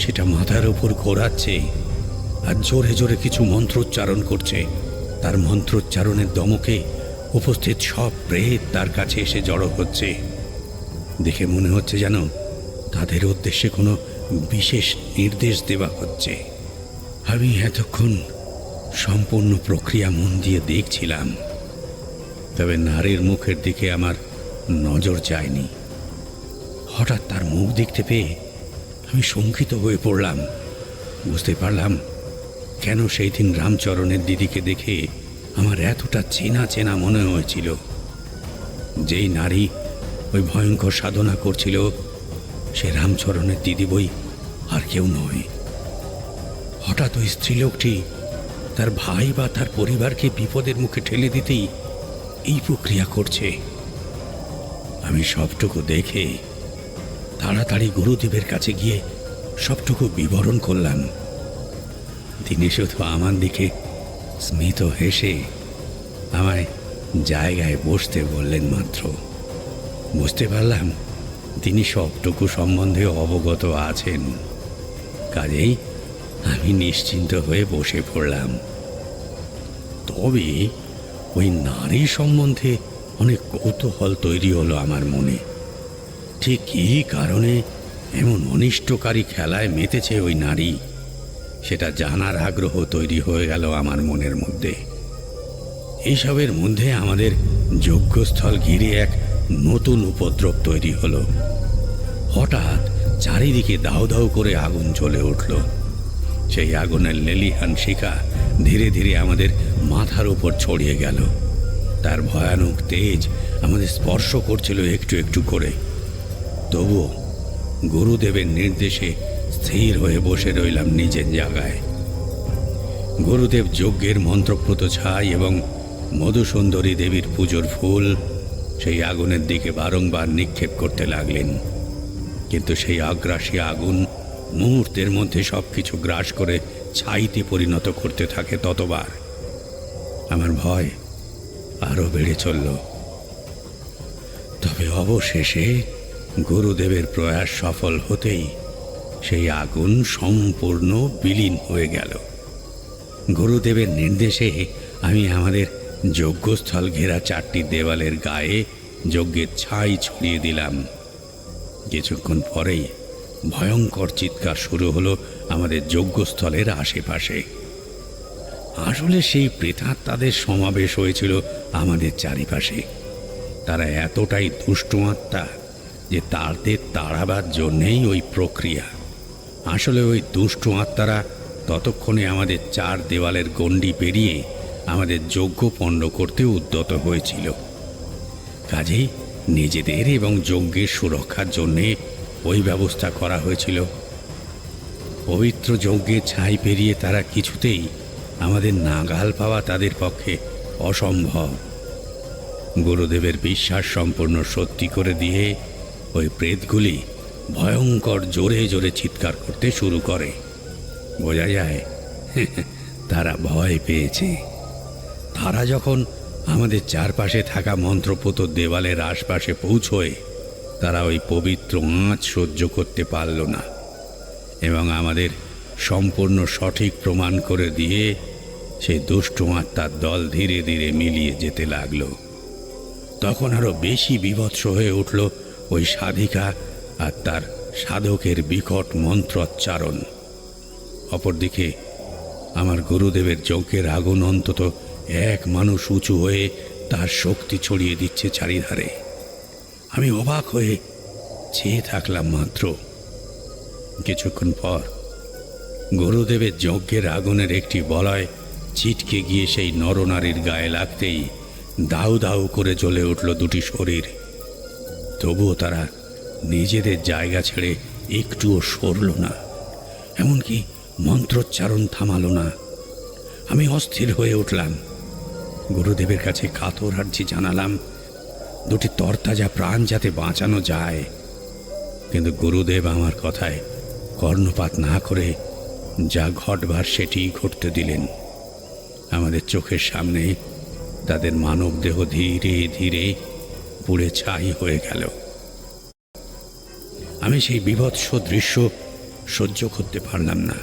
সেটা মাথার উপর ঘোরাচ্ছে আর জোরে জোরে কিছু মন্ত্রোচ্চারণ করছে। তার মন্ত্রোচ্চারণের দমকে উপস্থিত সব প্রেত তার কাছে এসে জড়ো হচ্ছে। দেখে মনে হচ্ছে যেন তাদের উদ্দেশ্যে কোনো বিশেষ নির্দেশ দেওয়া হচ্ছে। আমি এতক্ষণ সম্পূর্ণ প্রক্রিয়া মন দিয়ে দেখছিলাম, তবে নারীর মুখের দিকে আমার নজর যায়নি। হঠাৎ তার মুখ দেখতে পেয়ে আমি শঙ্কিত হয়ে পড়লাম। বুঝতে পারলাম কেন সেই দিন রামচরণের দিদিকে দেখে আমার এতটা চেনা চেনা মনে হয়েছিল। যেই নারী ওই ভয়ঙ্কর সাধনা করছিল সে রামচরণের দিদি বই আর কেউ নয়। হঠাৎ ওই স্ত্রীলোকটি তার ভাই বা তার পরিবারকে বিপদের মুখে ঠেলে দিতেই এই প্রক্রিয়া করছে। আমি সবটুকু দেখে তাড়াতাড়ি গুরুদেবের কাছে গিয়ে সবটুকু বিবরণ করলাম। তিনি শুধু আমার দিকে স্মিত হেসে আমায় জায়গায় বসতে বললেন মাত্র। বুঝতে পারলাম তিনি সবটুকু সম্বন্ধে অবগত আছেন। কাজেই আমি নিশ্চিন্ত হয়ে বসে পড়লাম। তবে ওই নারী সম্বন্ধে অনেক কৌতূহল তৈরি হলো আমার মনে। ঠিক কী কারণে এমন অনিষ্টকারী খেলায় মেতেছে ওই নারী, সেটা জানার আগ্রহ তৈরি হয়ে গেল আমার মনের মধ্যে। এইসবের মধ্যে আমাদের যজ্ঞস্থল ঘিরে এক নতুন উপদ্রব তৈরি হলো। হঠাৎ চারিদিকে দাউ দাউ করে আগুন জ্বলে উঠল। সেই আগুনের লেলিহান শিখা ধীরে ধীরে আমাদের মাথার উপর ছড়িয়ে গেল। তার ভয়ানক তেজ আমাদের স্পর্শ করছিল একটু একটু করে। তবুও গুরুদেবের নির্দেশে স্থির হয়ে বসে রইলাম নিজের জায়গায়। গুরুদেব যজ্ঞের মন্ত্রপ্রত ছাই এবং মধুসুন্দরী দেবীর পুজোর ফুল সেই আগুনের দিকে বারংবার নিক্ষেপ করতে লাগলেন। কিন্তু সেই আগ্রাসী আগুন মুহূর্তের মধ্যে সবকিছু গ্রাস করে ছাইতে পরিণত করতে থাকে। ততবার আমার ভয় আরো বেড়ে চলল। তবে অবশেষে গুরুদেবের প্রয়াস সফল হতেই সেই আগুন সম্পূর্ণ বিলীন হয়ে গেল। গুরুদেবের নির্দেশে আমি আমাদের যজ্ঞস্থল ঘেরা 4টি দেওয়ালের গায়ে যজ্ঞের ছাই ছড়িয়ে দিলাম। কিছুক্ষণ পরেই ভয়ঙ্কর চিৎকার শুরু হলো আমাদের যজ্ঞস্থলের আশেপাশে। আসলে সেই প্রেতাত্মাদের সমাবেশ হয়েছিল আমাদের চারিপাশে। তারা এতটাই দুষ্ট আত্মা যে তাদের তাড়াবার জন্যেই ওই প্রক্রিয়া। আসলে ওই দুষ্ট আত্মারা ততক্ষণে আমাদের 4 দেওয়ালের গণ্ডি পেরিয়ে আমাদের যজ্ঞ পণ্ড করতে উদ্যত হয়েছিল। কাজেই নিজেদের এবং যজ্ঞের সুরক্ষার জন্যে ওই ব্যবস্থা করা হয়েছিল। পবিত্র যজ্ঞের ছাই পেরিয়ে তারা কিছুতেই আমাদের নাগাল পাওয়া তাদের পক্ষে অসম্ভব। গুরুদেবের বিশ্বাস সম্পূর্ণ সত্যি করে দিয়ে ওই প্রেতগুলি ভয়ঙ্কর জোরে জোরে চিৎকার করতে শুরু করে। বোঝা যায় তারা ভয় পেয়েছে। তারা যখন আমাদের চারপাশে থাকা মন্ত্রপুত দেওয়ালের আশপাশে পৌঁছয়, তারা ওই পবিত্র আঁচ সহ্য করতে পারল না এবং আমাদের সম্পূর্ণ সঠিক প্রমাণ করে দিয়ে সেই দুষ্ট আত্মার দল ধীরে ধীরে মিলিয়ে যেতে লাগলো। তখন আরো বেশি বীভৎস হয়ে উঠল ওই সাধিকা আর তার সাধকের বিকট মন্ত্রোচ্চারণ। অপরদিকে আমার গুরুদেবের যজ্ঞের আগুন অন্তত 1 মানুষ উঁচু হয়ে তার শক্তি ছড়িয়ে দিচ্ছে চারিধারে। আমি অবাক হয়ে চেয়ে থাকলাম মাত্র। কিছুক্ষণ পর গুরুদেবের যজ্ঞের আগুনের একটি বলয় ছিটকে গিয়ে সেই নরনারীর গায়ে লাগতেই দাউ দাউ করে জ্বলে উঠল 2টি শরীর। তবুও তারা নিজেদের জায়গা ছেড়ে একটুও সরল না, এমনকি মন্ত্রোচ্চারণ থামালো না। আমি অস্থির হয়ে উঠলাম। গুরুদেবের কাছে কাতর আর্জি জানালাম 2টি তরতাজা প্রাণ যাতে বাঁচানো যায়। কিন্তু গুরুদেব আমার কথায় কর্ণপাত না করে যা ঘটবার সেটি ঘটতে দিলেন। আমাদের চোখের সামনে তাদের মানব দেহ ধীরে ধীরে পুড়ে ছাই হয়ে গেল। আমি সেই বীভৎস দৃশ্য সহ্য করতে পারলাম না,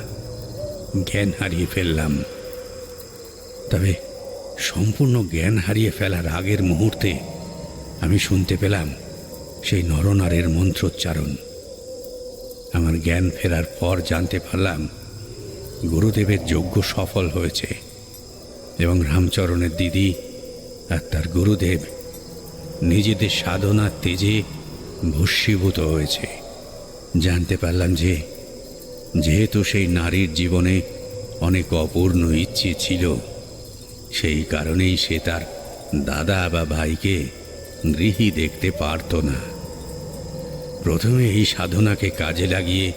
জ্ঞান হারিয়ে ফেললাম। তবে সম্পূর্ণ জ্ঞান হারিয়ে ফেলার আগের মুহূর্তে আমি শুনতে পেলাম সেই নরনারীর মন্ত্রোচ্চারণ। আমার জ্ঞান ফেরার পর জানতে পারলাম গুরুদেবের যজ্ঞ সফল হয়েছে এবং রামচরণের দিদি আর তার গুরুদেব নিজেদের সাধনার তেজে ভস্মীভূত হয়েছে। জানতে পারলাম যে যেহেতু সেই নারীর জীবনে অনেক অপূর্ণ ইচ্ছে ছিল, সেই কারণেই সে তার দাদা বা ভাইকে গৃহী দেখতে পারত না। প্রথমে এই সাধনাকে কাজে লাগিয়ে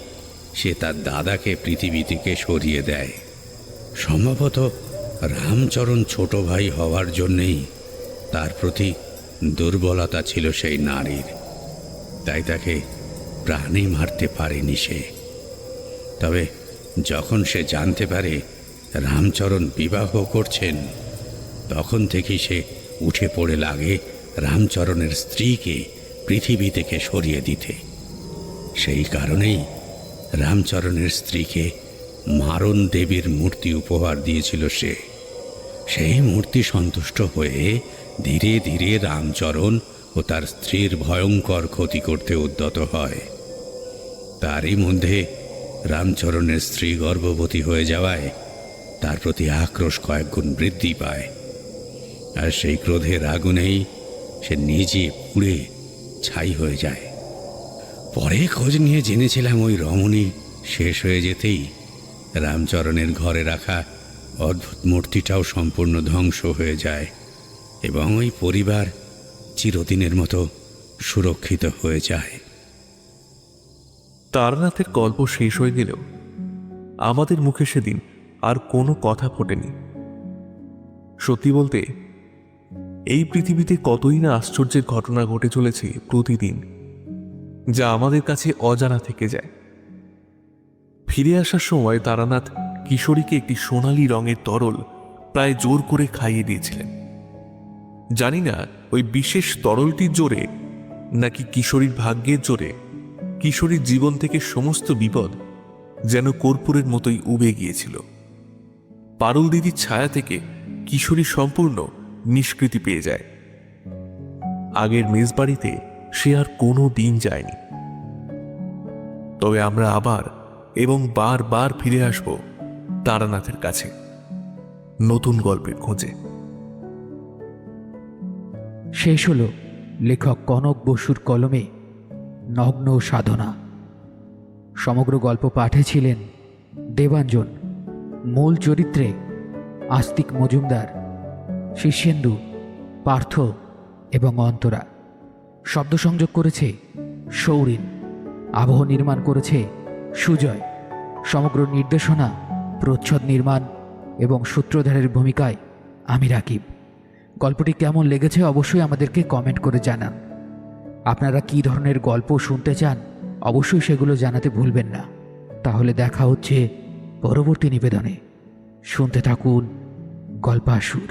সে তার দাদাকে পৃথিবী থেকে সরিয়ে দেয়। সম্ভবত রামচরণ ছোট ভাই হওয়ার জন্যেই তার প্রতি দুর্বলতা ছিল সেই নারীর, তাই তাকে প্রাণে মারতে পারেনি সে। তবে যখন সে জানতে পারে রামচরণ বিবাহ করছেন, তখন থেকেই সে উঠে পড়ে লাগে রামচরণের স্ত্রীকে পৃথিবী থেকে সরিয়ে দিতে। সেই কারণেই রামচরণের স্ত্রীকে মারণ দেবীর মূর্তি উপহার দিয়েছিল সে। সেই মূর্তি সন্তুষ্ট হয়ে ধীরে ধীরে রামচরণ ও তার স্ত্রীর ভয়ঙ্কর ক্ষতি করতে উদ্যত হয়। তারই মধ্যে রামচরণের স্ত্রী গর্ভবতী হয়ে যাওয়ায় তার প্রতি আক্রোশ কয়েক গুণ বৃদ্ধি পায়, আর সেই ক্রোধের আগুনেই সে নিজে পুড়ে ছাই হয়ে যায়। পরে খোঁজ নিয়ে জেনেছিলাম ওই রমণী শেষ হয়ে যেতেই রামচরণের ঘরে রাখা অদ্ভুত মূর্তিটাও সম্পূর্ণ ধ্বংস হয়ে যায় এবং ওই পরিবার চিরদিনের মতো সুরক্ষিত হয়ে যায়। তারানাথের গল্প শেষ হয়ে গেলেও আমাদের মুখে সেদিন আর কোনো কথা ফোটেনি। সত্যি বলতে এই পৃথিবীতে কতই না আশ্চর্যের ঘটনা ঘটে চলেছে প্রতিদিন, যা আমাদের কাছে অজানা থেকে যায়। ফিরে আসার সময় তারানাথ কিশোরীকে একটি সোনালী রঙের তরল প্রায় জোর করে খাইয়ে দিয়েছিলেন। জানি না ওই বিশেষ তরলটির জোরে নাকি কিশোরীর ভাগ্যের জোরে কিশোরীর জীবন থেকে সমস্ত বিপদ যেন কর্পূরের মতোই উবে গিয়েছিল। পারুল দিদির ছায়া থেকে কিশোরী সম্পূর্ণ নিষ্কৃতি পেয়ে যায়। আগের মেজবাড়িতে সে আর কোনো দিন যায়নি। তবে আমরা আবার এবং বারবার ফিরে আসব তারানাথের কাছে নতুন গল্পের খোঁজে। শেষ হলো লেখক কনক বসুর কলমে নগ্ন সাধনা। সমগ্র গল্প পাঠে ছিলেন দেবাঞ্জন, মূল চরিত্রে আস্তিক মজুমদার, শীর্ষেন্দু, পার্থ এবং অন্তরা। শব্দ সংযোগ করেছে সৌরিন, আবহ নির্মাণ করেছে সুজয়। সমগ্র নির্দেশনা, প্রচ্ছদ নির্মাণ এবং সূত্রধারের ভূমিকায় আমি রাকিব। গল্পটি কেমন লেগেছে অবশ্যই আমাদেরকে কমেন্ট করে জানান। আপনারা কী ধরনের গল্প শুনতে চান অবশ্যই সেগুলো জানাতে ভুলবেন না। তাহলে দেখা হচ্ছে পরবর্তী নিবেদনে। শুনতে থাকুন গল্পাসুর।